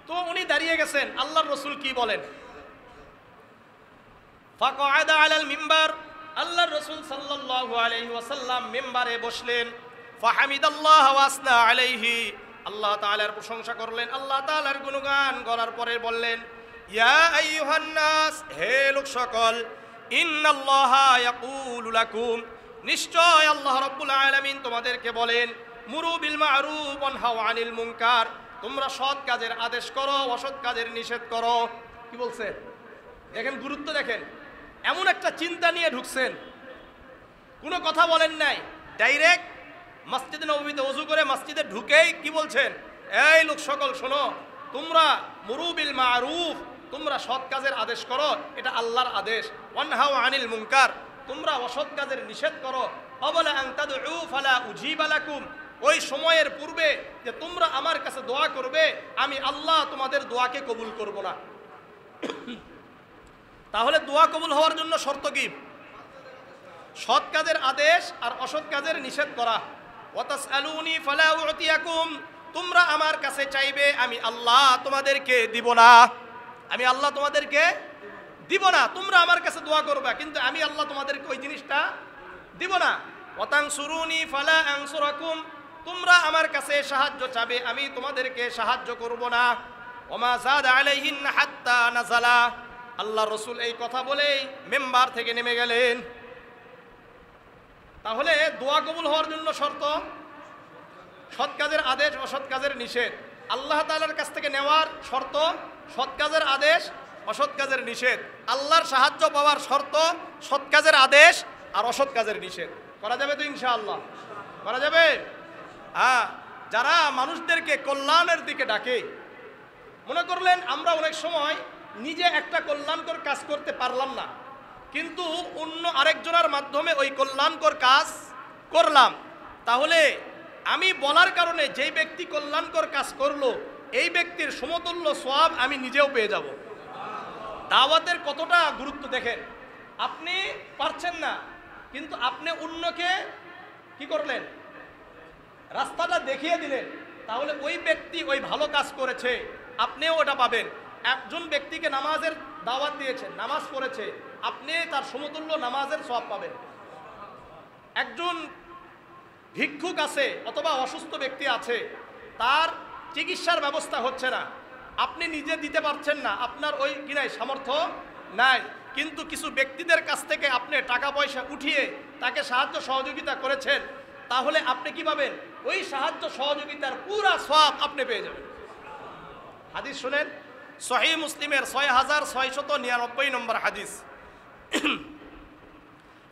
তো উনি দাঁড়িয়ে গেছেন, আল্লাহর রাসূল কি বলেন? ফাকআদা আলাল মিম্বার, আল্লাহর রাসূল সাল্লাল্লাহু আলাইহি ওয়াসাল্লাম মিম্বারে বসলেন। ফাহামিদাল্লাহ ওয়া আসনা আলাইহি, আল্লাহ তাআলার প্রশংসা করলেন, আল্লাহ তাআলার গুণগান করার পরে বললেন, ইয়া আইয়ুহান নাস, হে লোক সকল, ইন্নাল্লাহা ইয়াকুলু লাকুম, নিশ্চয় আল্লাহ রাব্বুল আলামিন তোমাদেরকে বলেন, মুরু বিল মা'রুফ ওয়ানহাউ আনিল মুনকার, তোমরা সৎ কাজের আদেশ করো, অসৎ কাজের নিষেধ করো। কি বলছে দেখেন, গুরুত্ব দেখেন। এমন একটা চিন্তা নিয়ে ঢুকছেন, কোনো কথা বলেন নাই, ডাইরেক্ট মসজিদে নববীতে ওযু করে মসজিদে ঢুকেই কি বলছেন? এই লোক সকল শোনো, তোমরা মুরু বিল মা'রুফ, তোমরা সৎ কাজের আদেশ করো, এটা আল্লাহর আদেশ। ওয়ানহাউ আনিল মুনকার, তোমরা অসৎ কাজের নিষেধ করো। ক্বাবলা আন তাদউ ফালা উজিবা লাকুম, ওই সময়ের পূর্বে যে তোমরা আমার কাছে দোয়া করবে, আমি আল্লাহ তোমাদের দোয়াকে কবুল করব না। তাহলে দোয়া কবুল হওয়ার জন্য শর্ত কি? সৎ কাজের আদেশ আর অসৎ কাজের নিষেধ করা। ওয়াতাসআলুনি ফালা উতিয়াকুম, তোমরা আমার কাছে চাইবে, আমি আল্লাহ তোমাদেরকে দিব না, আমি আল্লাহ তোমাদেরকে দিব না। তোমরা আমার কাছে দোয়া করবা, কিন্তু আমি আল্লাহ তোমাদেরকে ওই জিনিসটা দিব না। ওয়াতানসুরুনি ফালা আনসুরাকুম, তোমরা আমার কাছে সাহায্য চাবে, আমি তোমাদেরকে সাহায্য করব না। ওমা যাদা আলাইহিন হাত্তা নাযালা, আল্লাহ রাসূল এই কথা বলেই মেম্বার থেকে নেমে গেলেন। তাহলে দোয়া কবুল হওয়ার জন্য শর্ত সৎ কাজের আদেশ, অসৎ কাজের নিষেধ। আল্লাহ তাআলার কাছ থেকে নেওয়ার শর্ত সৎ কাজের আদেশ, অসৎ কাজের নিষেধ। আল্লাহর সাহায্য পাওয়ার শর্ত সৎ কাজের আদেশ আর অসৎ কাজের নিষেধ। করা যাবে তো ইনশাআল্লাহ? করা যাবে। হ্যাঁ, যারা মানুষদেরকে কল্যাণের দিকে ডাকে, মনে করলেন আমরা অনেক সময় নিজে একটা কল্যাণকর কাজ করতে পারলাম না, কিন্তু অন্য আরেকজনের মাধ্যমে ওই কল্যাণকর কাজ করলাম, তাহলে আমি বলার কারণে যেই ব্যক্তি কল্যাণকর কাজ করলো এই ব্যক্তির সমতুল্য সওয়াব আমি নিজেও পেয়ে যাব। দাওয়াতের কতটা গুরুত্ব দেখেন। আপনি পারছেন না, কিন্তু আপনি অন্যকে কি করলেন? রাস্তাটা দেখিয়ে দিলেন, তাহলে ওই ব্যক্তি ওই ভালো কাজ করেছে, আপনিও ওটা পাবেন। একজন ব্যক্তিকে নামাজের দাওয়াত দিয়েছেন, নামাজ পড়েছে, আপনি তার সমতুল্য নামাজের সওয়াব পাবেন। একজন ভিক্ষুক আছে অথবা অসুস্থ ব্যক্তি আছে, তার চিকিৎসার ব্যবস্থা হচ্ছে না, আপনি নিজে দিতে পারছেন না, আপনার ওই কিনাই সামর্থ্য নাই, কিন্তু কিছু ব্যক্তিদের কাছ থেকে আপনি টাকা পয়সা উঠিয়ে তাকে সাহায্য সহযোগিতা করেছেন, তাহলে আপনি কি পাবেন? ওই সাহায্য সহযোগিতার পুরা সওয়াব আপনি পেয়ে যাবেন। হাদিস শুনেন, সহিহ মুসলিমের 6699 নম্বর হাদিস।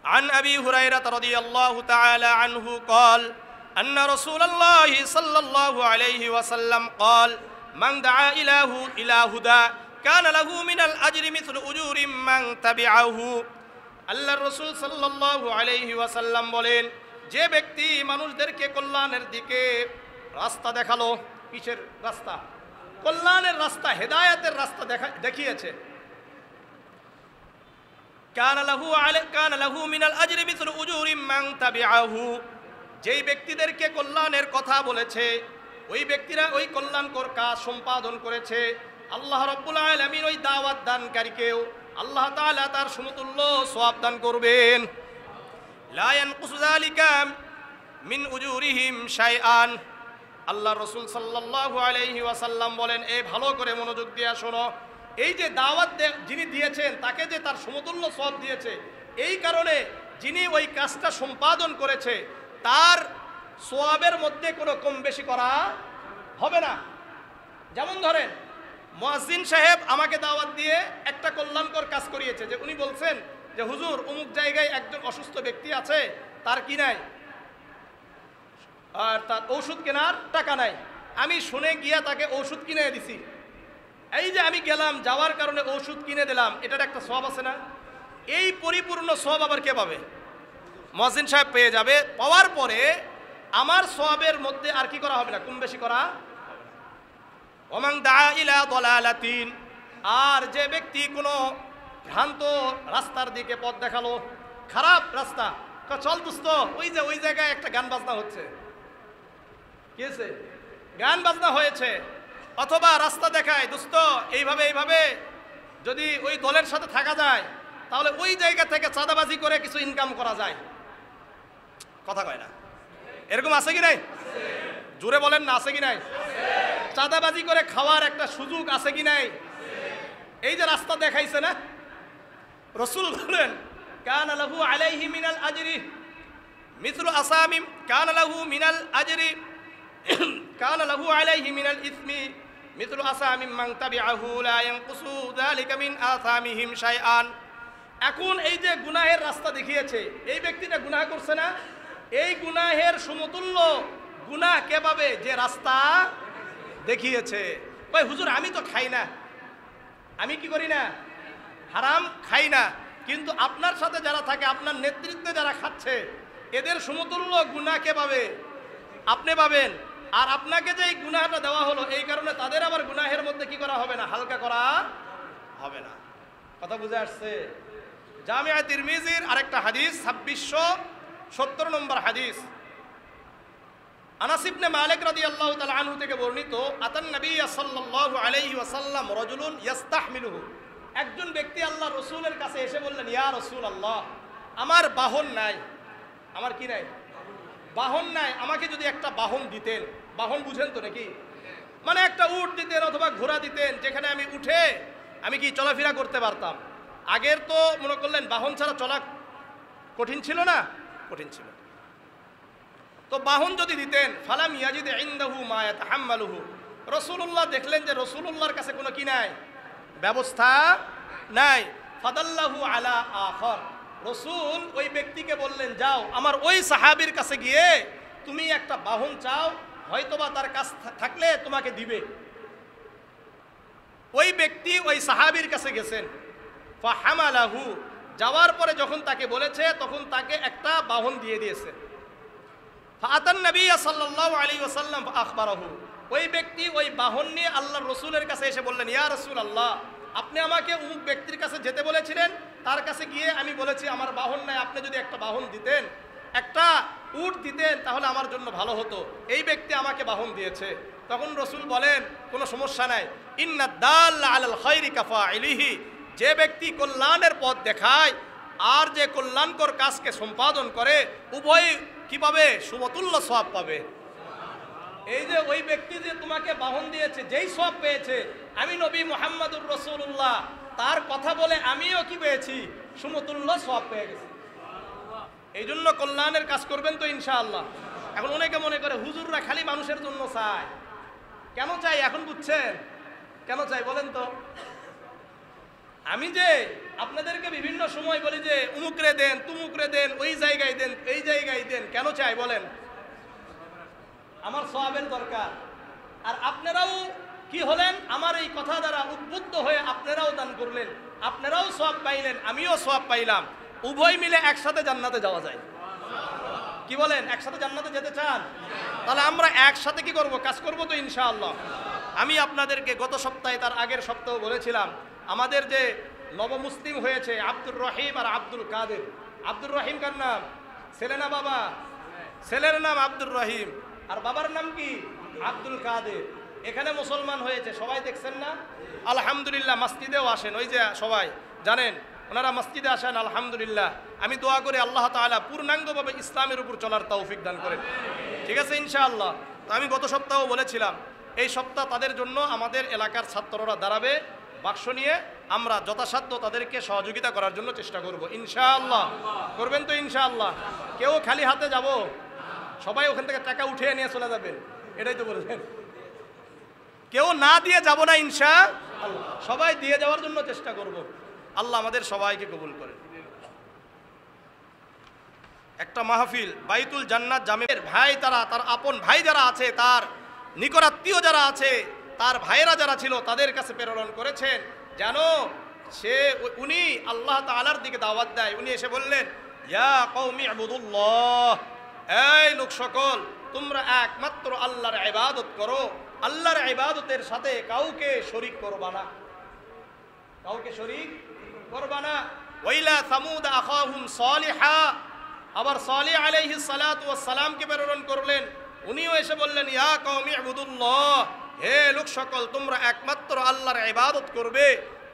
عن أبي هريرة رضي الله تعالى عنه قال أن رسول الله صلى الله عليه وسلم قال من دعا إلى هدى كان له من الأجر مثل أجور من تبعه। আল্লাহর রাসূল সাল্লাল্লাহু আলাইহি ওয়াসাল্লাম বলেন, যে ব্যক্তি মানুষদেরকে কল্যাণের দিকে রাস্তা দেখালো, কিসের রাস্তা? কল্যাণের রাস্তা, হেদায়েতের রাস্তা দেখিয়েছে। কানা লাহু মিনাল আজরি মিসলু উজুরি মান তাবিআহু, যেই ব্যক্তিদেরকে কল্যাণের কথা বলেছে ওই ব্যক্তিরা ওই কল্যাণকর কাজ সম্পাদন করেছে, আল্লাহ রাব্বুল আলামিন ওই দাওয়াত দানকারীকেও আল্লাহ তাআলা তার সমতুল্য সওয়াব দান করবেন। লা ইয়ানকুসু যালিকা মিন উজুরিহিম শাইআন। আল্লাহ রাসূল সাল্লাল্লাহু আলাইহি ওয়াসাল্লাম বলেন, এই ভালো করে মনোযোগ দিয়ে শোনো, এই যে দাওয়াত যিনি দিয়েছেন তাকে যে তার সমতুল্য সওয়াব দিয়েছে, এই কারণে যিনি ওই কাজটা সম্পাদন করেছে তার সওয়াবের মধ্যে কোনো কম বেশি করা হবে না। যেমন ধরেন মুয়াজ্জিন সাহেব আমাকে দাওয়াত দিয়ে একটা কল্যাণকর কাজ করিয়েছে, যে উনি বলছেন যে হুজুর অমুক জায়গায় একজন অসুস্থ ব্যক্তি আছে, তার কি নাই, আর তার ঔষধ কেনার টাকা নাই, আমি শুনে গিয়া তাকে ঔষধ কিনে দিছি। এই যে আমি গেলাম, যাওয়ার কারণে ঔষধ কিনে দিলাম, এটার একটা সওয়াব আছে না? এই পরিপূর্ণ সওয়াব আবার কে পাবে? মুয়াজ্জিন সাহেব পেয়ে যাবে। পাওয়ার পরে আমার সওয়াবের মধ্যে আর কি করা হবে না, কম বেশি করা। ওমান দা ইলা দালালাতিন, আর যে ব্যক্তি কোনো ভ্রান্ত রাস্তার দিকে পথ দেখালো, খারাপ রাস্তা, চল দোস্ত ওই জায়গায় একটা গান বাজনা হচ্ছে, কি হয়েছে? গান বাজনা হয়েছে। অথবা রাস্তা দেখায়, দোস্ত এইভাবে যদি ওই দলের সাথে থাকা যায় তাহলে ওই জায়গা থেকে চাঁদাবাজি করে কিছু ইনকাম করা যায়। কথা কয় না? এরকম আছে কি নাই? জোরে বলেন না, আছে কি নাই? চাঁদাবাজি করে খাওয়ার একটা সুযোগ আছে কি নাই? এই যে রাস্তা দেখাইছে না, রাসূল বলেন কানা লাহু আলাইহি মিনাল আজরি মিসলু আসামিম, কানা লাহু মিনাল আজরি কানা লাহু আলাইহি মিনাল ইসমি মিসলু আসামিম মান তাবিআহু লা ইয়ানকুসু যালিকা মিন আসামিহিম শাইআন। এখন এই যে গুনাহের রাস্তা দেখিয়েছে, এই ব্যক্তিটা গুনাহ করছে না, এই গুনাহের সমতুল্য গুনাহ কে পাবে? যে রাস্তা দেখিয়েছে। ভাই হুজুর আমি তো খাই না, আমি কি করি না, হারাম খাই না, কিন্তু আপনার সাথে যারা থাকে, আপনার নেতৃত্বে যারা খাচ্ছে, এদের সমতুল্য গুনাহ কে পাবে? আপনি পাবেন। আর আপনাকে যে এই গুনাহটা দেওয়া হলো, এই কারণে তাদের আবার গুনাহের মধ্যে কি করা হবে না, হালকা করা হবে না। কথা বুঝে আসছে? জামিয়া তিরমিজির আরেকটা হাদিস, 2670 নম্বর হাদিস, আনাস ইবনে মালিক রাদিয়াল্লাহু তাআলা আনহু থেকে বর্ণিত, আতান নবী সাল্লাল্লাহু আলাইহি ওয়াসাল্লাম রাজুলুন ইস্তাহমিলুহু, একজন ব্যক্তি আল্লাহ রাসূলের কাছে এসে বললেন, ইয়া রাসূলুল্লাহ, আমার বাহন নাই। আমার কি নাই? বাহন নাই। আমাকে যদি একটা বাহন দিতেন, বাহন বুঝেন তো নাকি? মানে একটা উট দিতেন অথবা ঘোড়া দিতেন, যেখানে আমি উঠে আমি কি চলাফেরা করতে পারতাম। আগের তো মনে করলেন বাহন ছাড়া চলা কঠিন ছিল না? কঠিন ছিল। তো বাহন যদি দিতেন, ফালাম ইয়াজিদ ইনদাহু মা ইয়াতাহাম্মালুহু, রাসূলুল্লাহ দেখলেন যে রাসূলুল্লাহর কাছে কোনো কি নাই, ব্যবস্থা নাই। ফাদাল্লাহু আলা আখর, রাসূল ওই ব্যক্তিকে বললেন, যাও আমার ওই সাহাবীর কাছে গিয়ে তুমি একটা বাহন চাও, হয়তোবা তার কাছে থাকলে তোমাকে দিবে। ওই ব্যক্তি ওই সাহাবীর কাছে গেছেন, ফাহামালাহু, যাওয়ার পরে যখন তাকে বলেছে তখন তাকে একটা বাহন দিয়ে দিয়েছে। ফাআতান নবী সাল্লাল্লাহু আলাইহি ওয়াসাল্লাম আখবারাহু, ওই ব্যক্তি ওই বাহন নিয়ে আল্লাহর রাসূলের কাছে এসে বললেন, ইয়া রাসূলুল্লাহ, আপনি আমাকে অমুক ব্যক্তির কাছে যেতে বলেছিলেন, তার কাছে গিয়ে আমি বলেছি আমার বাহন নাই, আপনি যদি একটা বাহন দিতেন, একটা উট দিতেন, তাহলে আমার জন্য ভালো হতো। এই ব্যক্তি আমাকে বাহন দিয়েছে। তখন রাসূল বলেন, কোনো সমস্যা নাই, ইন্নাদ দাল্লা আলাল খায়রি কাফাইলিহি, যে ব্যক্তি কল্যাণের পথ দেখায় আর যে কল্যাণকর কাজকে সম্পাদন করে, উভয় কি পাবে? সমতুল্য সওয়াব পাবে। এই যে ওই ব্যক্তি যে তোমাকে বাহন দিয়েছে, যেই সওয়াব পেয়েছে, আমি নবী মুহাম্মদুর রাসূলুল্লাহ তার কথা বলে আমিও কি পেয়েছি? সমতুল্য সওয়াব পেয়ে গেছি। এই জন্য কল্যাণের কাজ করবেন তো ইনশাআল্লাহ। এখন অনেকে মনে করে হুজুররা খালি মানুষের জন্য চায়। কেন চাই এখন বুঝছেন? কেন চাই বলেন তো? আমি যে আপনাদেরকে বিভিন্ন সময় বলি যে উমুকরে দেন, তুমুকরে দেন, ওই জায়গায় দেন, এই জায়গায় দেন, কেন চাই বলেন? আমার সওয়াবের দরকার। আর আপনারাও কি হলেন? আমার এই কথা দ্বারা উদ্বুদ্ধ হয়ে আপনারাও দান করলেন, আপনারাও সওয়াব পাইলেন, আমিও সওয়াব পাইলাম, উভয় মিলে একসাথে জান্নাতে যাওয়া যায়। কি বলেন, একসাথে জান্নাতে যেতে চান? তাহলে আমরা একসাথে কি করব, কাজ করব তো ইনশাআল্লাহ। আমি আপনাদেরকে গত সপ্তাহে তার আগের সপ্তাহে বলেছিলাম, আমাদের যে নবমুসলিম হয়েছে আব্দুর রহিম আর আব্দুল কাদের। আব্দুর রহিম কার নাম? ছেলে না বাবা? ছেলের নাম আব্দুর রহিম আর বাবার নাম কি? আব্দুল কাদের। এখানে মুসলমান হয়েছে, সবাই দেখছেন না? আলহামদুলিল্লাহ। মসজিদেও আসেন, ওই যে সবাই জানেন ওনারা মসজিদে আসেন, আলহামদুলিল্লাহ। আমি দোয়া করি আল্লাহ তাআলা পূর্ণাঙ্গভাবে ইসলামের উপর চলার তৌফিক দান করেন, ঠিক আছে ইনশাআল্লাহ। তো আমি গত সপ্তাহেও বলেছিলাম, এই সপ্তাহ তাদের জন্য আমাদের এলাকার ছাত্ররা দাঁড়াবে বাক্স নিয়ে, আমরা যথাসাধ্য তাদেরকে সহযোগিতা করার জন্য চেষ্টা করব ইনশাআল্লাহ। করবেন তো ইনশাআল্লাহ? কেউ খালি হাতে যাব? সবাই ওখান থেকে টাকা উঠিয়ে নিয়ে চলে যাবেন, এটাই তো বলছেন। কেউ না দিয়ে যাব না ইনশাআল্লাহ, সবাই দিয়ে যাওয়ার জন্য চেষ্টা করব। আল্লাহ আমাদের সবাইকে কবুল করেন। একটা মাহফিল বাইতুল জান্নাত জামের ভাই, তার আপন ভাই যারা আছে, তার নিকটাত্মীয় যারা আছে, তার ভাইয়েরা যারা ছিল, তাদের কাছে প্রেরণ করেছেন যেন উনি আল্লাহ তাআলার দিকে দাওয়াত দেয়। উনি এসে বললেন, ইয়া কওমি ইবুদুল্লাহ, এই লোক সকল, তোমরা একমাত্র আল্লাহর ইবাদত করো, আল্লাহর ইবাদতের সাথে কাউকে শরীক করবা না, কাউকে শরীক করবা না। ওয়াইলা সামুদ আখাহুম সালিহা, আবার সালিহ আলাইহিস সালাতু ওয়াস সালামকে প্রেরণ করলেন, উনিও এসে বললেন, ইয়া কওমি ইবুদুল্লাহ, হে লোক সকল, তোমরা একমাত্র আল্লাহর ইবাদত করবে,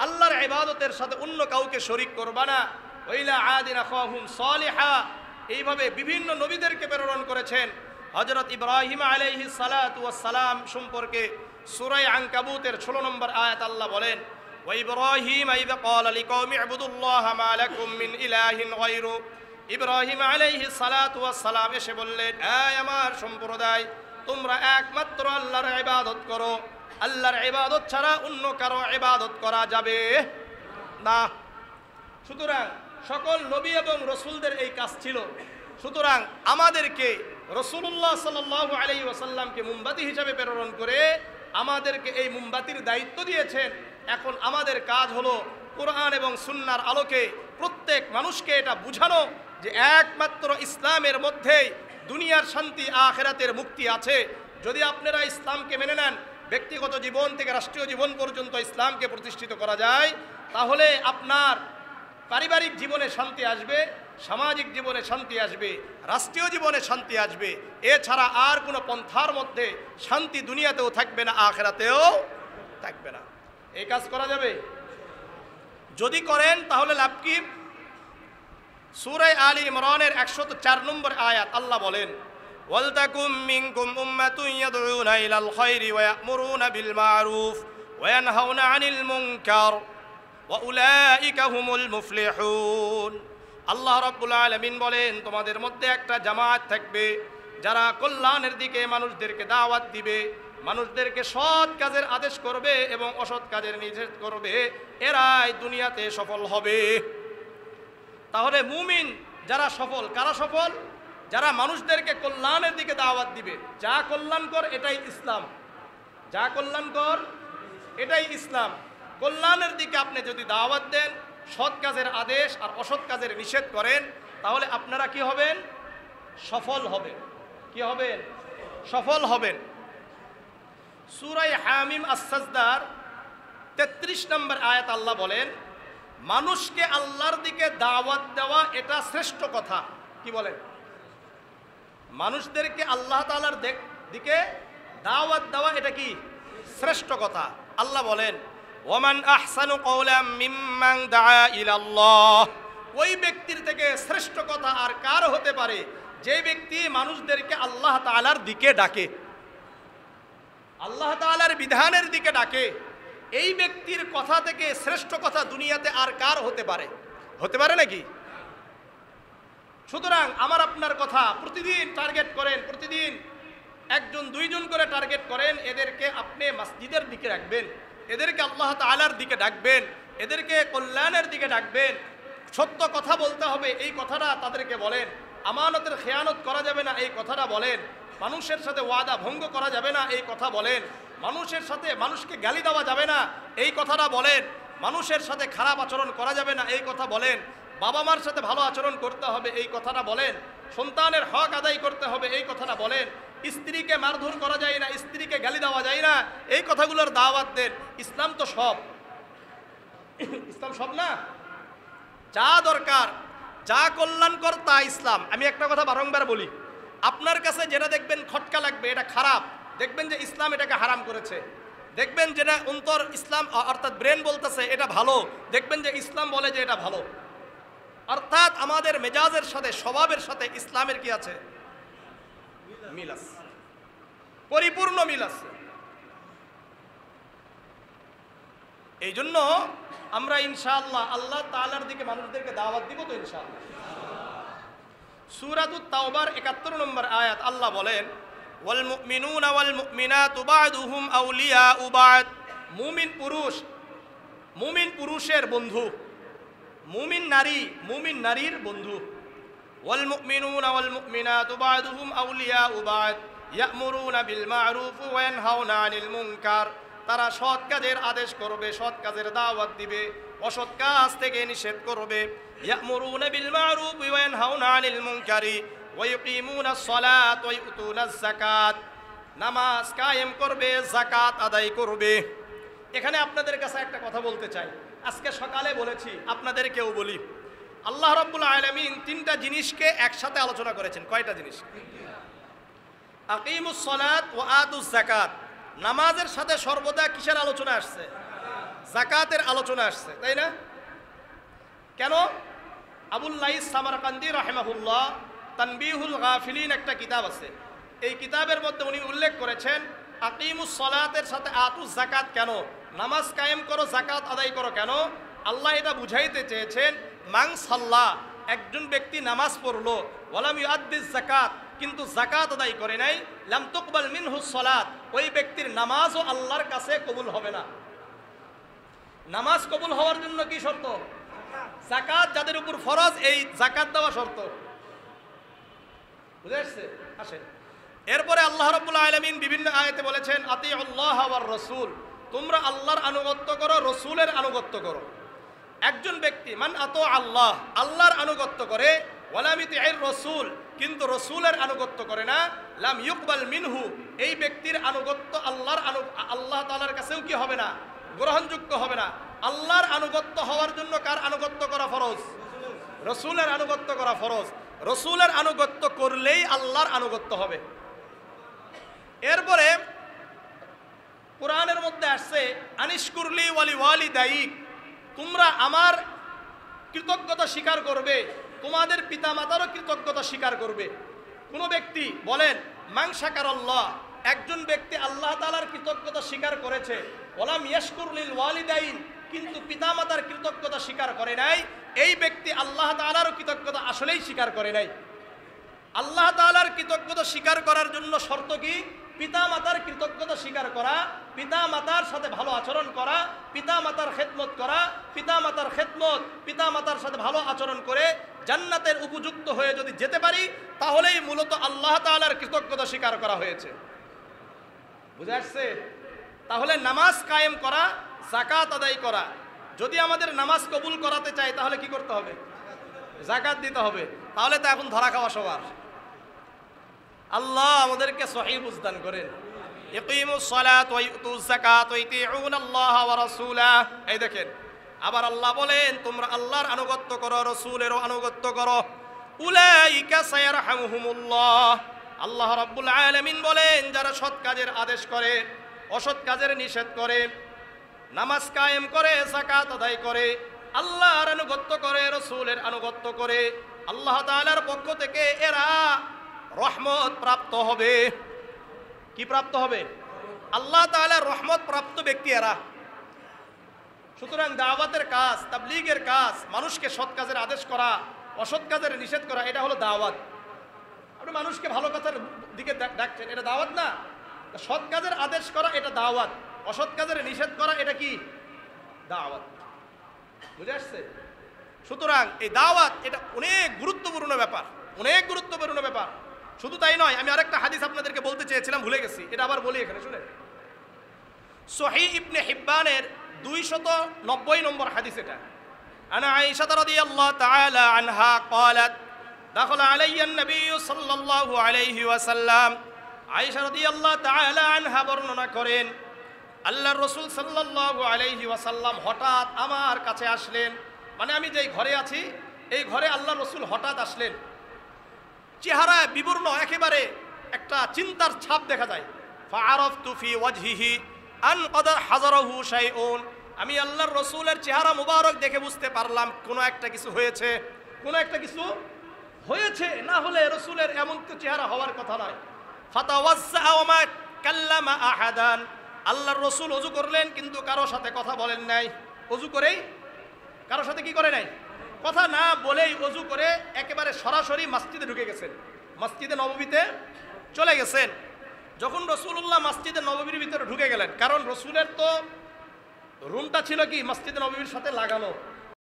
আল্লাহর ইবাদতের সাথে অন্য কাউকে শরীক করবা না। ওয়াইলা আদিন আখাহুম সালিহা, এইভাবে বিভিন্ন নবীদেরকে প্রেরণ করেছেন। হযরত ইব্রাহিম আলাইহিস সালাতু ওয়াস সালাম সম্পর্কে সূরা আনকাবুতের 16 নম্বর আয়াত আল্লাহ বলেন, ওয়া ইব্রাহিম ইয ক্বালা লিকওমি ইবুদুল্লাহ মা লাকুম মিন ইলাহিন গায়রু। ইব্রাহিম আলাইহিস সালাতু ওয়াস সালাম এসে বললেন, এই আমার সম্প্রদায়, তোমরা একমাত্র আল্লাহর ইবাদত করো, আল্লাহর ইবাদত ছাড়া অন্য কারো ইবাদত করা যাবে না। সুতরাং সকল নবী এবং রসুলদের এই কাজ ছিল। সুতরাং আমাদেরকে রাসূলুল্লাহ সাল্লাল্লাহু আলাইহি ওয়াসাল্লামকে মোমবাতি হিসাবে প্রেরণ করে আমাদেরকে এই মোমবাতির দায়িত্ব দিয়েছেন। এখন আমাদের কাজ হলো কোরআন এবং সুন্নাহর আলোকে প্রত্যেক মানুষকে এটা বুঝানো যে একমাত্র ইসলামের মধ্যেই দুনিয়ার শান্তি, আখিরাতের মুক্তি আছে। যদি আপনারা ইসলামকে মেনে নেন, ব্যক্তিগত জীবন থেকে রাষ্ট্রীয় জীবন পর্যন্ত ইসলামকে প্রতিষ্ঠিত করা যায়, তাহলে আপনার পারিবারিক জীবনে শান্তি আসবে, সামাজিক জীবনে শান্তি আসবে, রাষ্ট্রীয় জীবনে শান্তি আসবে। এছাড়া আর কোনো পন্থার মধ্যে শান্তি দুনিয়াতেও থাকবে না, আখিরাতেও থাকবে না। এই কাজ করা যাবে? যদি করেন তাহলে লাভ কি? সূরা আলী ইমরানের 104 নম্বর আয়াত আল্লাহ বলেন, ওয়ালতাকুম মিনকুম উম্মাতুন ইয়াদউনা ইলাল খায়রি ওয়া ইয়া'মুরুনা বিল মা'রুফ ওয়া ইয়ানহাউনা আনিল মুনকার ওয়া উলাইকা হুমুল মুফলিহুন। আল্লাহ রাব্বুল আলামিন বলেন, তোমাদের মধ্যে একটা জামাত থাকবে যারা কল্যাণের দিকে মানুষদেরকে দাওয়াত দিবে, মানুষদেরকে সৎ কাজের আদেশ করবে এবং অসৎ কাজের নিষেধ করবে, এরাই দুনিয়াতে সফল হবে। তাহলে মুমিন যারা সফল, কারা সফল? যারা মানুষদেরকে কল্যাণের দিকে দাওয়াত দিবে। যা কল্যাণকর এটাই ইসলাম, যা কল্যাণকর এটাই ইসলাম। কল্যাণের দিকে আপনি যদি দাওয়াত দেন, সৎ কাজের আদেশ আর অসৎ কাজের নিষেধ করেন, তাহলে আপনারা কি হবেন? সফল হবেন। কি হবেন? সফল হবেন। সূরা হামিম আস-সাজদার 33 নম্বর আয়াত আল্লাহ বলেন, মানুষকে আল্লাহর দিকে দাওয়াত দেওয়া এটা শ্রেষ্ঠ কথা। কি বলেন? মানুষদেরকে আল্লাহ তাআলার দিকে দাওয়াত দেওয়া এটা কি? শ্রেষ্ঠ কথা। আল্লাহ বলেন, ওয়ামান আহসানু কওলাম মিম্মান দাআ ইলাল্লাহ, ওই ব্যক্তির থেকে শ্রেষ্ঠ কথা আর কার হতে পারে যে ব্যক্তি মানুষদেরকে আল্লাহ তাআলার দিকে ডাকে, আল্লাহ তাআলার বিধানের দিকে ডাকে। এই ব্যক্তির কথা থেকে শ্রেষ্ঠ কথা দুনিয়াতে আর কার হতে পারে? হতে পারে নাকি? সুতরাং আমার আপনার কথা প্রতিদিন টার্গেট করেন, প্রতিদিন একজন দুইজন করে টার্গেট করেন, এদেরকে আপনি মসজিদের দিকে রাখবেন, এদেরকে আল্লাহ তাআলার দিকে ডাকবেন, এদেরকে কল্যাণের দিকে ডাকবেন। সত্য কথা বলতে হবে, এই কথাটা তাদেরকে বলেন। আমানতের খেয়ানত করা যাবে না, এই কথাটা বলেন। মানুষের সাথে ওয়াদা ভঙ্গ করা যাবে না, এই কথা বলেন। মানুষের সাথে মানুষকে গালি দেওয়া যাবে না, এই কথাটা বলেন। মানুষের সাথে খারাপ আচরণ করা যাবে না, এই কথা বলেন। বাবা মার সাথে ভালো আচরণ করতে হবে এই কথাটা বলেন, সন্তানের হক আদায় করতে হবে এই কথাটা বলেন, স্ত্রীকে মারধর করা যায় না, স্ত্রীকে গালি দেওয়া যায় না, এই কথাগুলোর দাওয়াত দেন। ইসলাম তো সব, ইসলাম সব না, যা দরকার যা কল্যাণকর তা ইসলাম। আমি একটা কথা বারংবার বলি, আপনার কাছে যেটা দেখবেন খটকা লাগবে এটা খারাপ, দেখবেন যে ইসলাম এটাকে হারাম করেছে। দেখবেন যেটা অন্তর ইসলাম অর্থাৎ ব্রেন বলতেছে এটা ভালো, দেখবেন যে ইসলাম বলে যে এটা ভালো। অর্থাৎ আমাদের মেজাজের সাথে স্বভাবের সাথে ইসলামের কি আছে? মিল আছে, পরিপূর্ণ মিল আছে। এই জন্য আমরা ইনশাআল্লাহ আল্লাহ তাআলার দিকে মানুষদেরকে দাওয়াত দিব তো ইনশাআল্লাহ। সূরাতুত তাওবার ৭১ নম্বর আয়াত আল্লাহ বলেন, ওয়াল মুমিনুনা ওয়াল মুমিনাতু বা'দুহুম আউলিয়াউ বা'দ। মুমিন পুরুষের বন্ধু, মুমিন নারীর বন্ধু। ওয়াল মুমিনুনা ওয়াল মুমিনাতু বা'দুহুম আউলিয়াউ বা'দ ইয়া'মুরুনা বিল মা'রুফ ওয়া ইয়ানহাউনা আনিল মুনকার। তারা সৎ কাজের আদেশ করবে, সৎ কাজের দাওয়াত দিবে, অসৎ কাজ থেকে নিষেধ করবে। ইয়া'মুরুনা বিল মা'রুফ ওয়া ইয়ানহাউনা আনিল মুনকারি ওয়া ইউকিমুনাস সালাত ওয়া ইউতুনাজ যাকাত। নামাজ কায়েম করবে, যাকাত আদায় করবে। এখানে আপনাদের কাছে একটা কথা বলতে চাই, আজকে সকালে বলেছি, আপনাদেরকেও বলি। আল্লাহ রাব্বুল আলামিন তিনটা জিনিসকে একসাথে আলোচনা করেছেন। কয়টা জিনিস? আকিমুস সালাত ওয়া আতুজ যাকাত। নামাজের সাথে সর্বদা কিসের আলোচনা আসছে? যাকাতের আলোচনা আসছে, তাই না? কেন? আবুল লাইস সামারকান্দি রাহিমাহুল্লাহ তানবিহুল গাফিলিন একটা কিতাব আছে, এই কিতাবের মধ্যে উনি উল্লেখ করেছেন আকিমুস সালাতের সাথে আতুজ যাকাত কেন, নামাজ কায়েম করো যাকাত আদায় করো কেন? আল্লাহ এটা বুঝাইতে চেয়েছেন, মান সাল্লাহ, একজন ব্যক্তি নামাজ পড়লো, ওয়ালাম ইউআদ্দিজ যাকাত, কিন্তু যাকাত আদায় করে নাই, লাম তুকবাল মিনহুস সালাত, ওই ব্যক্তির নামাজও আল্লাহর কাছে কবুল হবে না। নামাজ কবুল হওয়ার জন্য কি শর্ত? যাকাত যাদের উপর ফরজ, এই যাকাত দেওয়া শর্ত। বুঝে আসছে? আসেন, এরপরে আল্লাহ রাব্বুল আলামিন বিভিন্ন আয়াতে বলেছেন, আতিউল্লাহ ওয়ার রাসূল, তোমরা আল্লাহর আনুগত্য করো, রসুলের আনুগত্য করো। একজন ব্যক্তি মান আতো আল্লাহ, আল্লাহর আনুগত্য করে, ওয়ালাম ইতিআর রসুল, কিন্তু রসুলের আনুগত্য করে না, লাম ইউকবাল মিনহু, এই ব্যক্তির আনুগত্য আল্লাহ তাআলার কাছেও কি হবে না? গ্রহণযোগ্য হবে না। আল্লাহর আনুগত্য হওয়ার জন্য কার আনুগত্য করা ফরজ? রসুলের আনুগত্য করা ফরজ। রসুলের আনুগত্য করলেই আল্লাহর আনুগত্য হবে। এরপরে কোরআনের মধ্যে আসছে, আনিশকুরলি ওয়ালি ওয়ালিদাইক, তোমরা আমার কৃতজ্ঞতা স্বীকার করবে, তোমাদের পিতামাতারও কৃতজ্ঞতা স্বীকার করবে। কোনো ব্যক্তি বলেন মান শাকারাল্লাহ, একজন ব্যক্তি আল্লাহ তাআলার কৃতজ্ঞতা স্বীকার করেছে, ওয়ালাম ইয়াশকুর লিল ওয়ালিদাইন, কিন্তু পিতামাতার কৃতজ্ঞতা স্বীকার করে নাই, এই ব্যক্তি আল্লাহ তাআলারও কৃতজ্ঞতা আসলেই স্বীকার করে নাই। আল্লাহ তাআলার কৃতজ্ঞতা স্বীকার করার জন্য শর্ত কি? পিতামাতার কৃতজ্ঞতা স্বীকার করা, পিতামাতার সাথে ভালো আচরণ করা, পিতামাতার খেদমত করা, পিতামাতার সাথে ভালো আচরণ করে জান্নাতের উপযুক্ত হয়ে যদি যেতে পারি, তাহলেই মূলত আল্লাহ তাআলার কৃতজ্ঞতা স্বীকার করা হয়েছে। বুঝে আসছে? তাহলে নামাজ কায়েম করা, যাকাত আদায় করা, যদি আমাদের নামাজ কবুল করাতে চাই তাহলে কি করতে হবে? যাকাত দিতে হবে। তাহলে তো এখন ধরা খাওয়া সবার। আল্লাহ আমাদেরকে সহিহ বুঝদান করেন। ইকিমুস সালাত ওয়া ইউতুজ যাকাত ওয়া ইতিউনাল্লাহ ওয়া রাসূলাহ। এই দেখেন, আবার আল্লাহ বলেন তোমরা আল্লাহর আনুগত্য করো, রাসূলেরও আনুগত্য করো। উলাইকা সায়ারহামুহুমুল্লাহ। আল্লাহ রাব্বুল আলামিন বলেন, যারা সৎ কাজের আদেশ করে, অসৎ কাজের নিষেধ করে, নামাজ কায়েম করে, যাকাত আদায় করে, আল্লাহর আনুগত্য করে, রাসূলের আনুগত্য করে, আল্লাহ তাআলার পক্ষ থেকে এরা রহমত প্রাপ্ত হবে। কি প্রাপ্ত হবে? আল্লাহ তাআলার রহমত প্রাপ্ত ব্যক্তি এরা। সুতরাং দাওয়াতের কাজ, তাবলীগের কাজ, মানুষকে সৎ কাজের আদেশ করা, অসৎ কাজের নিষেধ করা, এটা হলো দাওয়াত। আপনি মানুষকে ভালো কাজের দিকে ডাকছেন, এটা দাওয়াত না? সৎ কাজের আদেশ করা এটা দাওয়াত, অসৎ কাজের নিষেধ করা এটা কি? দাওয়াত। বুঝে আসছে? সুতরাং এই দাওয়াত এটা অনেক গুরুত্বপূর্ণ ব্যাপার, অনেক গুরুত্বপূর্ণ ব্যাপার। শুধু তাই নয়, আমি আরেকটা হাদিস আপনাদেরকে বলতে চেয়েছিলাম, ভুলে গেছি, এটা আবার বলি এখানে, শুনে। সহিহ ইবনে হিব্বানের 290 নম্বর হাদিস এটা। আনা আয়েশা রাদিয়াল্লাহু তাআলা আনহা قالت دخل علي النبي صلى الله عليه وسلم আয়েশা রাদিয়াল্লাহু তাআলা আনহা বর্ণনা করেন আল্লাহর রাসূল সাল্লাল্লাহু আলাইহি ওয়াসাল্লাম হঠাৎ আমার কাছে আসলেন, মানে আমি যেই ঘরে আছি এই ঘরে আল্লাহর রাসূল হঠাৎ আসলেন। চেহারা বিবর্ণ, একেবারে একটা চিন্তার ছাপ দেখা যায়। ফাআরাফতু ফি ওয়াজহিহি আন ক্বাদ হাযারাহু শাইউন, আমি আল্লাহর রাসূলের চেহারা মুবারক দেখে বুঝতে পারলাম কোনো একটা কিছু হয়েছে, কোনো একটা কিছু হয়েছে, না হলে রাসূলের এমন তো চেহারা হওয়ার কথা নয়। ফাতাওয়াজ্জা ওয়া মা কাল্লামা আহাদান, আল্লাহর রাসূল ওযু করলেন কিন্তু কারোর সাথে কথা বলেন নাই। ওযু করেই কারোর সাথে কি করে নাই, কথা না বলেই ওযু করে একেবারে সরাসরি মসজিদে ঢুকে গেছেন, মসজিদে নববীতে চলে গেছেন। যখন রাসূলুল্লাহ মসজিদে নববীর ভিতরে ঢুকে গেলেন, কারণ রাসূলের তো রুমটা ছিল কি মসজিদে নববীর সাথে লাগানো,